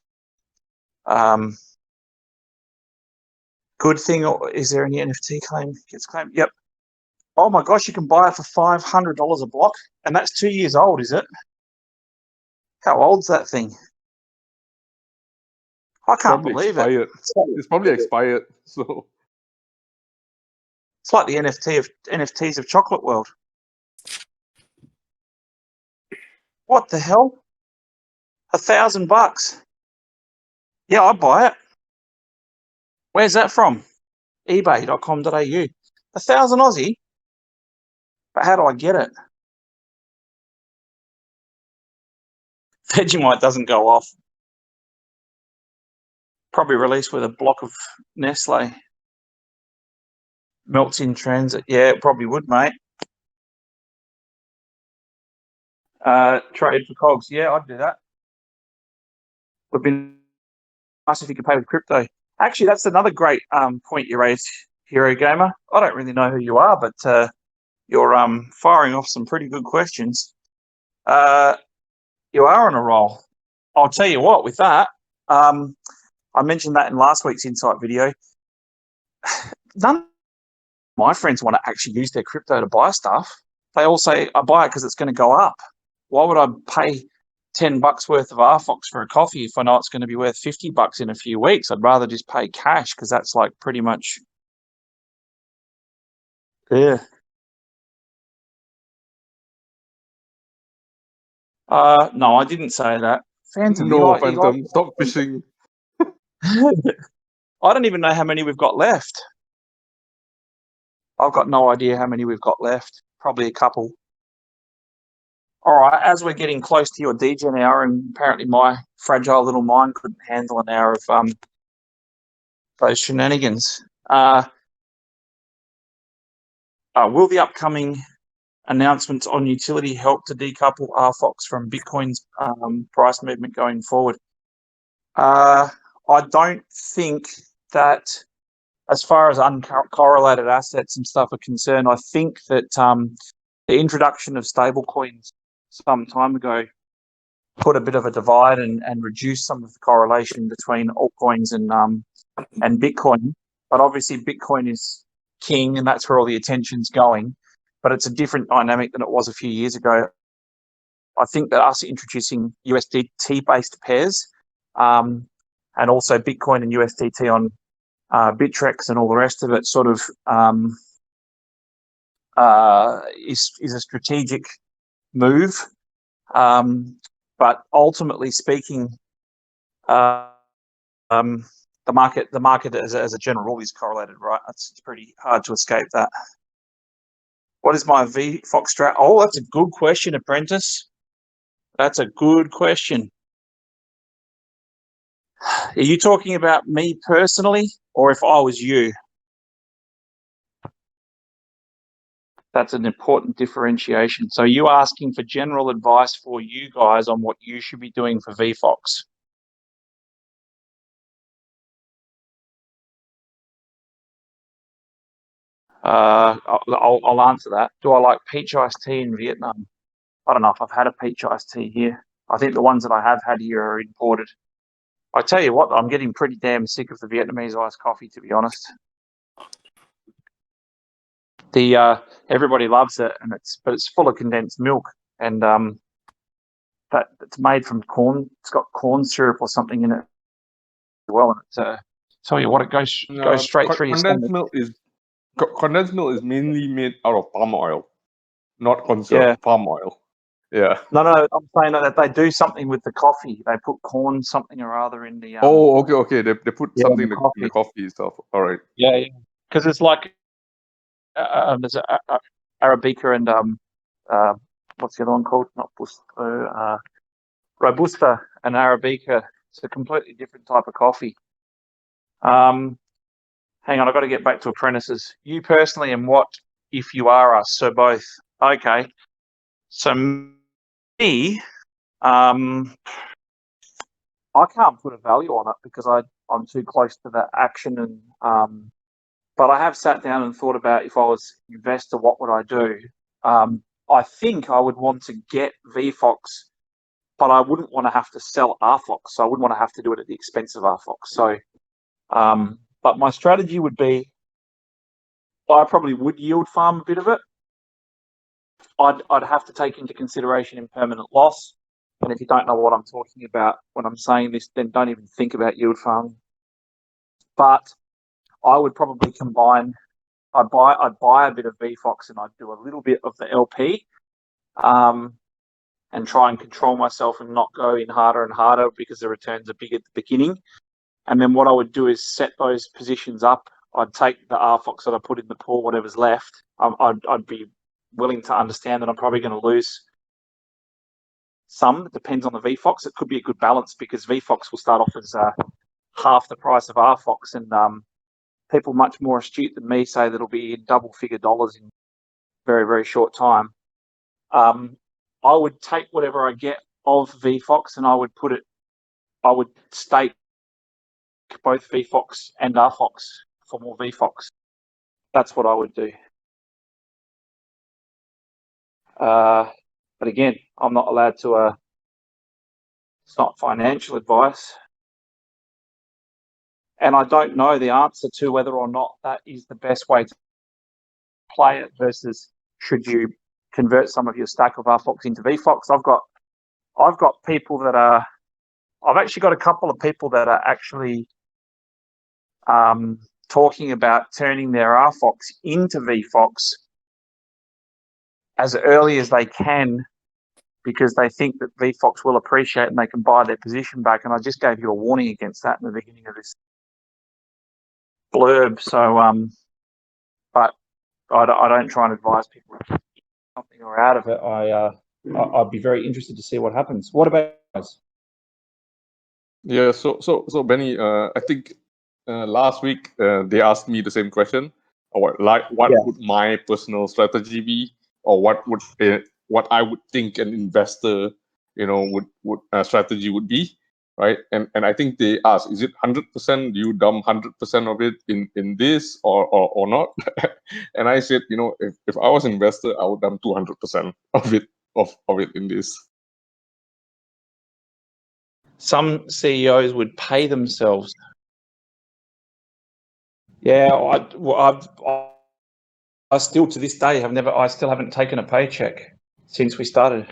Good thing, is there any NFT claim gets claimed? Yep. Oh my gosh, you can buy it for $500 a block, and that's 2 years old, is it? How old's that thing? I can't believe it. It's probably expired. So it's like the NFTs of Chocolate World. What the hell? $1,000. Yeah, I'd buy it. Where's that from? eBay.com.au. 1,000 Aussie. But how do I get it? Vegemite doesn't go off. Probably released with a block of Nestle. Melts in transit. Yeah, it probably would, mate. Trade for cogs. Yeah, I'd do that. Would be nice if you could pay with crypto. Actually, that's another great point you raised, Hero Gamer. I don't really know who you are, but you're firing off some pretty good questions. You are on a roll. I'll tell you what, with that, I mentioned that in last week's Insight video. None of my friends want to actually use their crypto to buy stuff. They all say, I buy it because it's going to go up. Why would I pay $10 worth of RFOX for a coffee if I know it's going to be worth $50 in a few weeks? I'd rather just pay cash because that's like pretty much, yeah. No, I didn't say that. Phantom, no, Phantom, stop fishing. I don't even know how many we've got left. I've got no idea how many we've got left. Probably a couple. All right, as we're getting close to your DGen hour, and apparently my fragile little mind couldn't handle an hour of those shenanigans. Will the upcoming announcements on utility help to decouple RFOX from Bitcoin's price movement going forward? I don't think that, as far as uncorrelated assets and stuff are concerned, I think that the introduction of stablecoins some time ago put a bit of a divide and reduce some of the correlation between altcoins and Bitcoin. But obviously Bitcoin is king and that's where all the attention's going. But it's a different dynamic than it was a few years ago. I think that us introducing USDT-based pairs and also Bitcoin and USDT on Bittrex and all the rest of it sort of is a strategic move. But ultimately speaking, the market as a general rule is correlated, right? It's pretty hard to escape that. What is my VFOX strat? Oh, that's a good question, Apprentice. That's a good question. Are you talking about me personally, or if I was you? That's an important differentiation. So you asking for general advice for you guys on what you should be doing for VFOX? I'll answer that. Do I like peach iced tea in Vietnam? I don't know if I've had a peach iced tea here. I think the ones that I have had here are imported. I tell you what, I'm getting pretty damn sick of the Vietnamese iced coffee, to be honest. Everybody loves it, but it's full of condensed milk, and that it's made from corn. It's got corn syrup or something in it as well, and it's tell you what, it goes straight through your stomach. Condensed milk is mainly made out of palm oil, not corn syrup. Palm oil. Yeah. No, I'm saying that they do something with the coffee. They put corn something or other in the. Okay. They put something in the coffee stuff. All right. Yeah. Because it's like there's Arabica and what's the other one called? Not Robusta and Arabica. It's a completely different type of coffee. Hang on, I've got to get back to Apprentices. You personally, and what if you are us? So both. Okay. So me, I can't put a value on it because I'm too close to that action, and but I have sat down and thought about if I was an investor, what would I do? I think I would want to get VFOX, but I wouldn't want to have to sell RFOX. So I wouldn't want to have to do it at the expense of RFOX. So, but my strategy would be, I probably would yield farm a bit of it. I'd have to take into consideration impermanent loss. And if you don't know what I'm talking about when I'm saying this, then don't even think about yield farming. But I would probably combine. I'd buy a bit of VFOX and I'd do a little bit of the LP, and try and control myself and not go in harder and harder because the returns are big at the beginning. And then what I would do is set those positions up. I'd take the RFOX that I put in the pool, whatever's left. I'd be willing to understand that I'm probably going to lose some. It depends on the VFOX. It could be a good balance because VFOX will start off as half the price of RFOX, and people much more astute than me say that it'll be in double-figure dollars in very, very short time. I would take whatever I get of VFOX and I would stake both VFOX and RFOX for more VFOX. That's what I would do. But again, I'm not allowed to, it's not financial advice. And I don't know the answer to whether or not that is the best way to play it versus should you convert some of your stack of RFOX into VFOX. I've got people that are, I've actually got a couple of people that are actually talking about turning their RFOX into VFOX as early as they can because they think that VFOX will appreciate and they can buy their position back. And I just gave you a warning against that in the beginning of this blurb. So, but I don't try and advise people something or out of it. I'd be very interested to see what happens. What about you guys? Yeah. So Benny, I think last week they asked me the same question. What would my personal strategy be, or what I would think an investor, would strategy would be, right? And I think they asked, is it 100%? Do you dump 100% of it in this or not? And I said, if I was an investor, I would dump 200% of it in this. Some CEOs would pay themselves. Yeah, I still to this day I still haven't taken a paycheck since we started.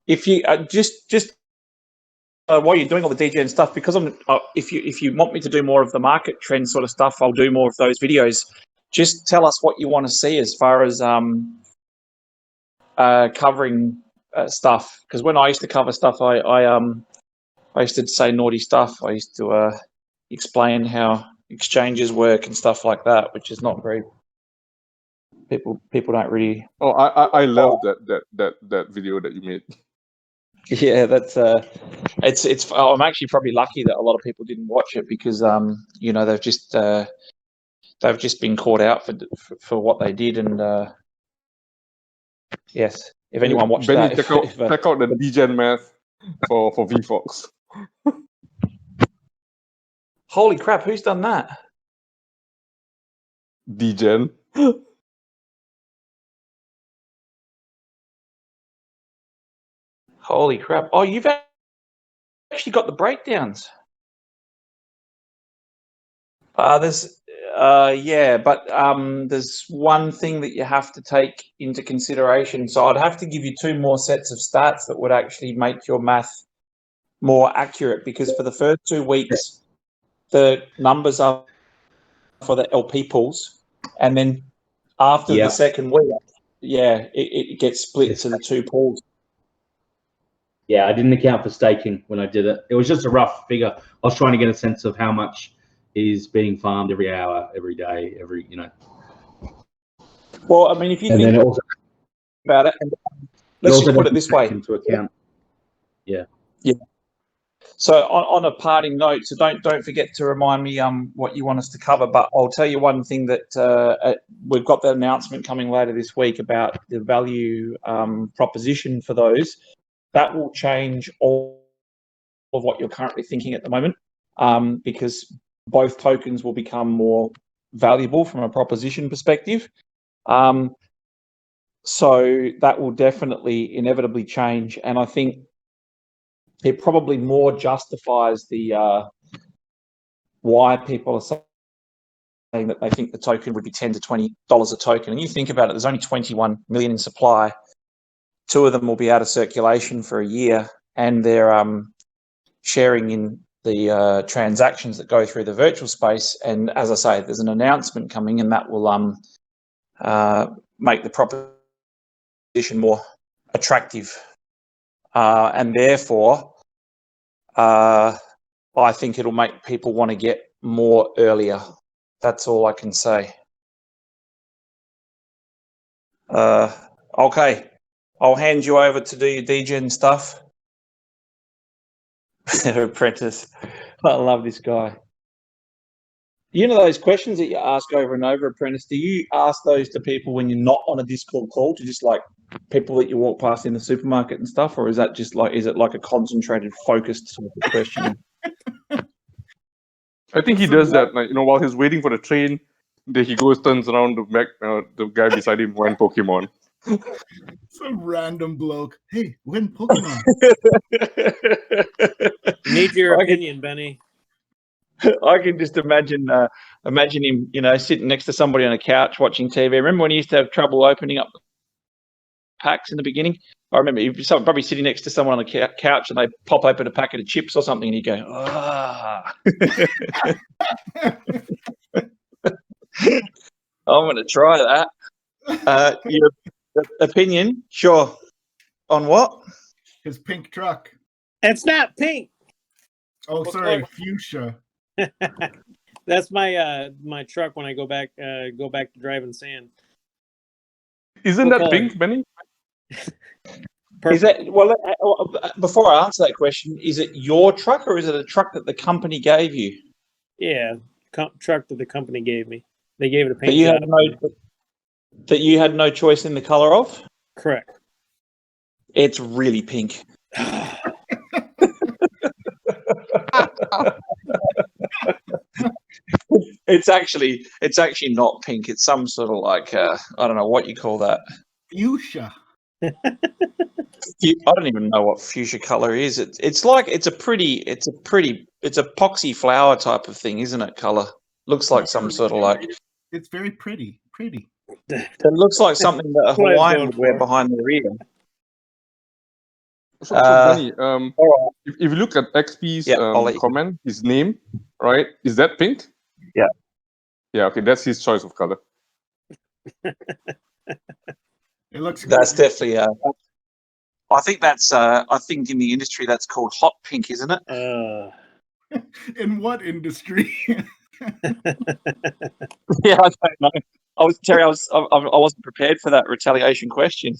If you just while you're doing all the DGen stuff, because if you want me to do more of the market trend sort of stuff, I'll do more of those videos. Just tell us what you want to see as far as covering stuff. Because when I used to cover stuff, I used to say naughty stuff. I used to explain how exchanges work and stuff like that, which is not very people don't really. Oh, I love that video that you made. Yeah, that's it's. I'm actually probably lucky that a lot of people didn't watch it because you know they've just been caught out for what they did, and yes, if anyone watched Benny, that, check out the DGen math for VFOX. Holy crap, who's done that? DGen. Holy crap! Oh, you've actually got the breakdowns. There's one thing that you have to take into consideration. So I'd have to give you 2 more sets of stats that would actually make your math more accurate, because for the first 2 weeks, the numbers are for the LP pools, and then after the second week, it gets split to the 2 pools. Yeah, I didn't account for staking when I did it. It was just a rough figure. I was trying to get a sense of how much is being farmed every hour, every day, Well, I mean, if you think about it, and let's just put it this way. Into account. Yeah. Yeah. So on a parting note, so don't forget to remind me what you want us to cover. But I'll tell you one thing that we've got the announcement coming later this week about the value proposition for those. That will change all of what you're currently thinking at the moment, because both tokens will become more valuable from a proposition perspective. So that will definitely inevitably change, and I think it probably more justifies the why people are saying that they think the token would be $10 to $20 a token. And you think about it, there's only 21 million in supply. 2 of them will be out of circulation for a year, and they're sharing in the transactions that go through the virtual space. And as I say, there's an announcement coming, and that will make the proposition more attractive. And therefore, I think it'll make people want to get more earlier. That's all I can say. Okay, I'll hand you over to do your DGen stuff. Apprentice, I love this guy. You know those questions that you ask over and over, Apprentice, do you ask those to people when you're not on a Discord call, to just like people that you walk past in the supermarket and stuff, or is that just like, is it like a concentrated, focused sort of question? I think he does that, like, while he's waiting for the train, then he turns around to back the guy beside him when Pokemon. Some random bloke. Hey, when Pokemon? Need your opinion, Benny. I can just imagine him, sitting next to somebody on a couch watching TV. Remember when he used to have trouble opening up packs in the beginning? I remember you'd probably sitting next to someone on a couch and they pop open a packet of chips or something and you go, ah. I'm going to try that. Your opinion? Sure. On what? His pink truck. It's not pink. Oh, sorry, fuchsia. That's my my truck when I go back to driving sand. Isn't that pink, Benny? Is that, well, before I answer that question, is it your truck or is it a truck that the company gave you? Yeah, truck that the company gave me. They gave it a paint job. That you had no choice in the color of? Correct. It's really pink. It's actually not pink. It's some sort of like I don't know what you call that. Fuchsia. I don't even know what fuchsia color is. It's epoxy flower type of thing, isn't it? Color looks like some sort of like. It's very pretty. Pretty. It looks like something that a That's what I was Hawaiian going would wear for. behind their ear. So Benny, All right. if you look at XP's Yeah, I'll let you go. comment, his name, right? Is that pink? Yeah. Yeah. Okay, that's his choice of color. It looks That's good. definitely. I think that's. I think in the industry that's called hot pink, isn't it? In what industry? Yeah, I don't know. Terry. I wasn't prepared for that retaliation question.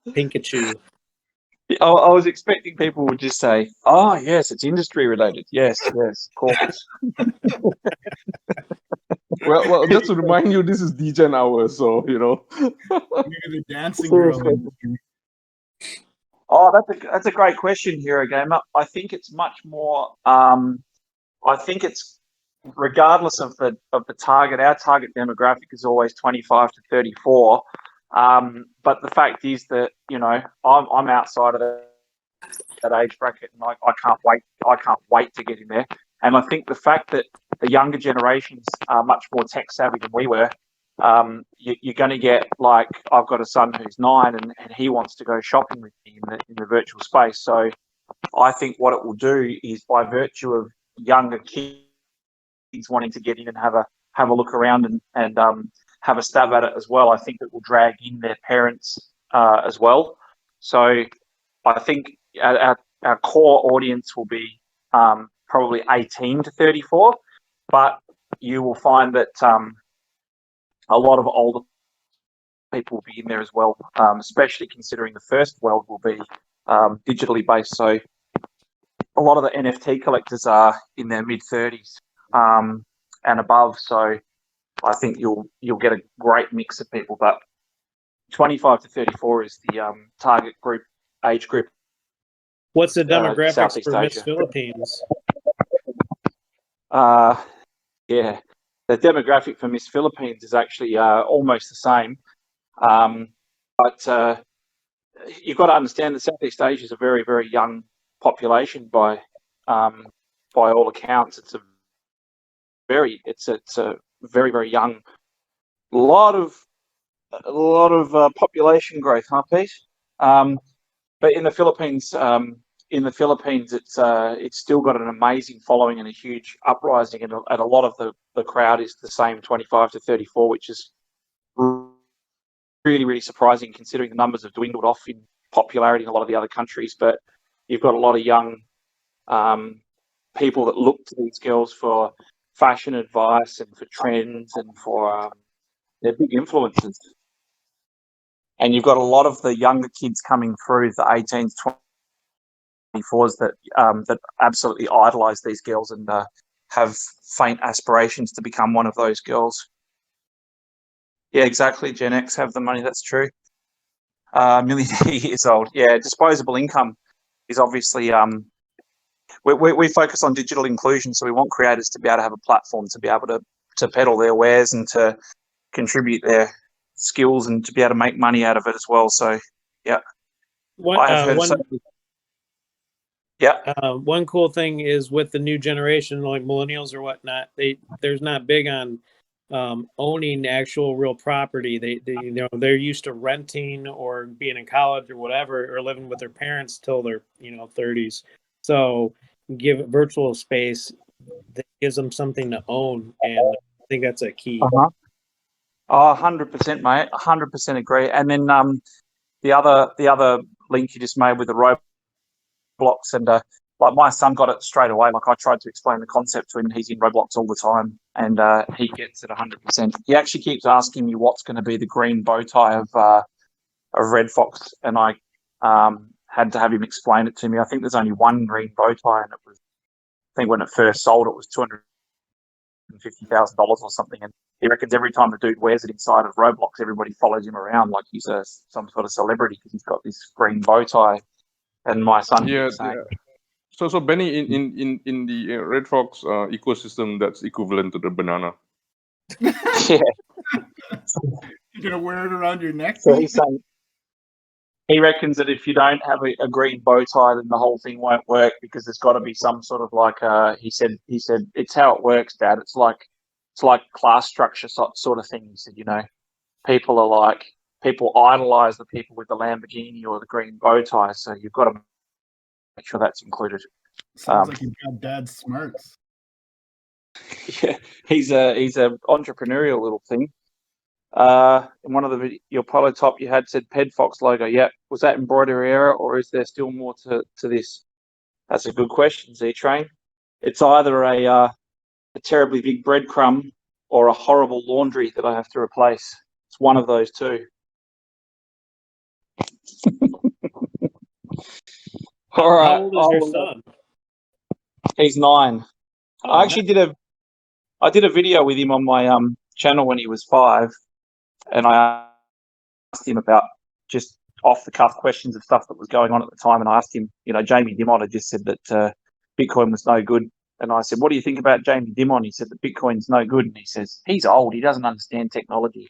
Pikachu. I was expecting people would just say, "Oh, yes, it's industry related." Yes, of course. Well, just to remind you, this is DGen hour, so you know. Maybe the dancing girl industry. Oh, that's a great question, Hero Gamer. I think it's much more. I think it's regardless of the target. Our target demographic is always 25 to 34. But the fact is that I'm outside of that age bracket, and I can't wait. I can't wait to get in there. And I think the fact that the younger generations are much more tech savvy than we were. You're going to get, like, I've got a son who's 9 and he wants to go shopping with me in the virtual space. So I think what it will do is, by virtue of younger kids wanting to get in and have a look around and have a stab at it as well, I think it will drag in their parents as well. So I think our core audience will be probably 18 to 34, but you will find that a lot of older people will be in there as well, especially considering the first world will be digitally based. So a lot of the NFT collectors are in their mid-30s and above. So I think you'll get a great mix of people, but 25 to 34 is the target group, age group. What's the demographics Southeast for Miss Asia. Philippines? Yeah, the demographic for Miss Philippines is actually almost the same, but you've got to understand that Southeast Asia is a very, very young population by all accounts. It's a very, very young. A lot of population growth, huh, Pete? But in the Philippines, it's still got an amazing following and a huge uprising, and a lot of the crowd is the same 25 to 34, which is really, really surprising considering the numbers have dwindled off in popularity in a lot of the other countries. But you've got a lot of young people that look to these girls for fashion advice and for trends and for they're big influences. And you've got a lot of the younger kids coming through, the 18s, 24s, that absolutely idolise these girls and have faint aspirations to become one of those girls. Yeah, exactly. Gen X have the money. That's true. Million years old. Yeah, disposable income is obviously. We focus on digital inclusion, so we want creators to be able to have a platform to be able to peddle their wares and to contribute their skills and to be able to make money out of it as well. So, yeah. One cool thing is with the new generation, like millennials or whatnot, there's not big on owning actual real property. They're used to renting or being in college or whatever, or living with their parents till their 30s. So give virtual space that gives them something to own, and I think that's a key. 100%, mate. 100% agree. And then the other link you just made with the Roblox, and like my son got it straight away. Like I tried to explain the concept to him, and he's in Roblox all the time, and he gets it 100%. He actually keeps asking me what's going to be the green bow tie of RedFOX, and I had to have him explain it to me. I think there's only one green bow tie, and I think when it first sold, it was $250,000 or something, and he reckons every time the dude wears it inside of Roblox, everybody follows him around like he's some sort of celebrity because he's got this green bow tie. And my son, yeah. So Benny, in the RedFOX ecosystem, that's equivalent to the banana. Yeah. You're gonna wear it around your neck. So he's saying he reckons that if you don't have a green bow tie, then the whole thing won't work because there's got to be some sort of like he said it's how it works, Dad. It's like class structure sort of thing. He said, you know, people idolize the people with the Lamborghini or the green bow tie, so you've got to make sure that's included. Sounds like you've got Dad's smarts. Yeah, he's a entrepreneurial little thing. In one of your polo top you had said RedFOX logo. Yeah, was that embroidery error or is there still more to this? That's a good question, Z-Train. It's either a terribly big breadcrumb or a horrible laundry that I have to replace. It's one of those two. All right. How old is your son? He's 9. Oh, I actually did a video with him on my channel when he was 5, and I asked him about just off the cuff questions of stuff that was going on at the time. And I asked him, you know, Jamie Dimon had just said that Bitcoin was no good. And I said, what do you think about Jamie Dimon? He said that Bitcoin's no good. And he says, he's old. He doesn't understand technology.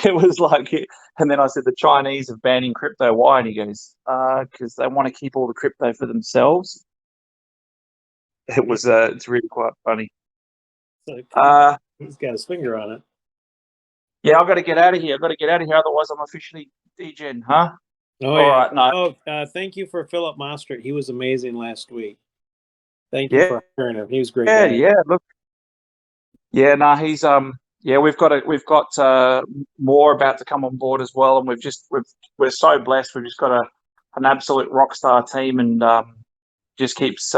It was like, and then I said, the Chinese are banning crypto. Why? And he goes, because they want to keep all the crypto for themselves. It was, it's really quite funny. So he's got his finger on it. Yeah, I've got to get out of here. Otherwise, I'm officially degen, huh? Oh, All yeah. right, no. Oh, thank you for Philip Mostert. He was amazing last week. Thank you Yeah. for hiring him. He was a great Yeah, guy. yeah. Look, yeah, no, he's yeah. We've got more about to come on board as well, and we're so blessed. We've just got an absolute rock star team, and just keeps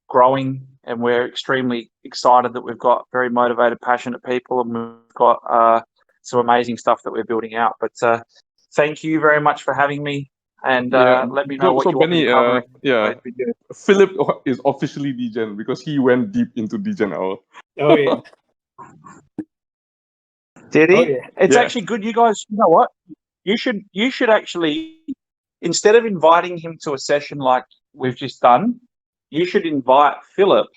growing, and we're extremely excited that we've got very motivated, passionate people, and we've got some amazing stuff that we're building out. But thank you very much for having me, and let me know what you want me to cover. Yeah, Philip is officially degen because he went deep into degen hour. Oh, yeah. Did he? Oh, yeah. It's Yeah. actually good. You guys, you know what? You should actually, instead of inviting him to a session like we've just done, you should invite Philip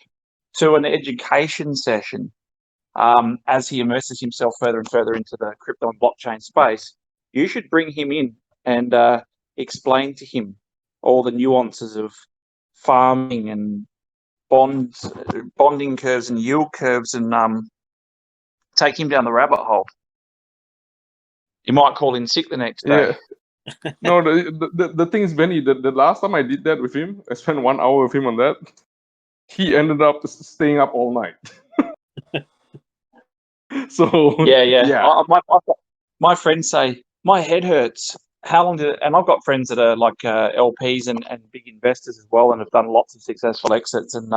to an education session as he immerses himself further and further into the crypto and blockchain space. You should bring him in and explain to him all the nuances of farming and bonding curves and yield curves, and take him down the rabbit hole. You might call in sick the next day. Yeah. No, the thing is, Benny, the last time I did that with him, I spent 1 hour with him on that. He ended up staying up all night. So yeah. My friends say my head hurts. How long did it? And I've got friends that are like LPs and big investors as well, and have done lots of successful exits. And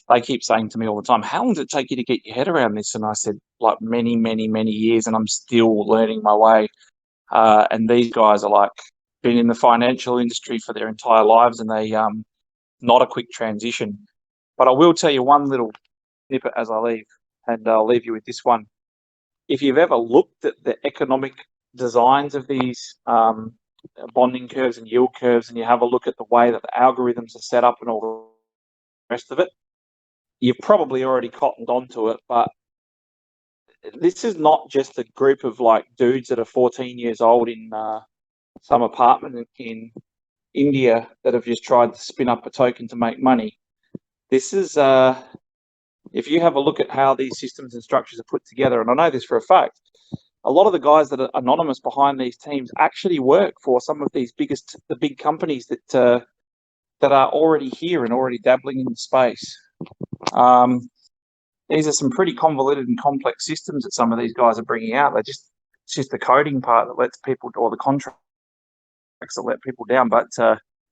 they keep saying to me all the time, "How long did it take you to get your head around this?" And I said, like many, many, many years, and I'm still learning my way. And these guys are like been in the financial industry for their entire lives, and they not a quick transition. But I will tell you one little snippet as I leave, and I'll leave you with this one. If you've ever looked at the economic designs of these bonding curves and yield curves, and you have a look at the way that the algorithms are set up and all the rest of it, you've probably already cottoned onto it. But this is not just a group of like dudes that are 14 years old in some apartment in India that have just tried to spin up a token to make money. This is, if you have a look at how these systems and structures are put together, and I know this for a fact, a lot of the guys that are anonymous behind these teams actually work for some of these the big companies that are already here and already dabbling in the space. These are some pretty convoluted and complex systems that some of these guys are bringing out. It's just the coding part that lets people, or the contracts that let people down. But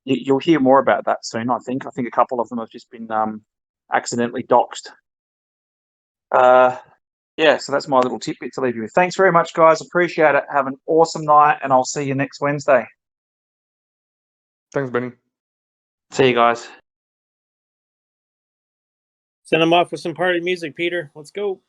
you'll hear more about that soon. I think a couple of them have just been accidentally doxed. Yeah, so that's my little tidbit to leave you with. Thanks very much, guys. Appreciate it. Have an awesome night, and I'll see you next Wednesday. Thanks, Benny. See you guys. Send them off with some party music, Peter. Let's go.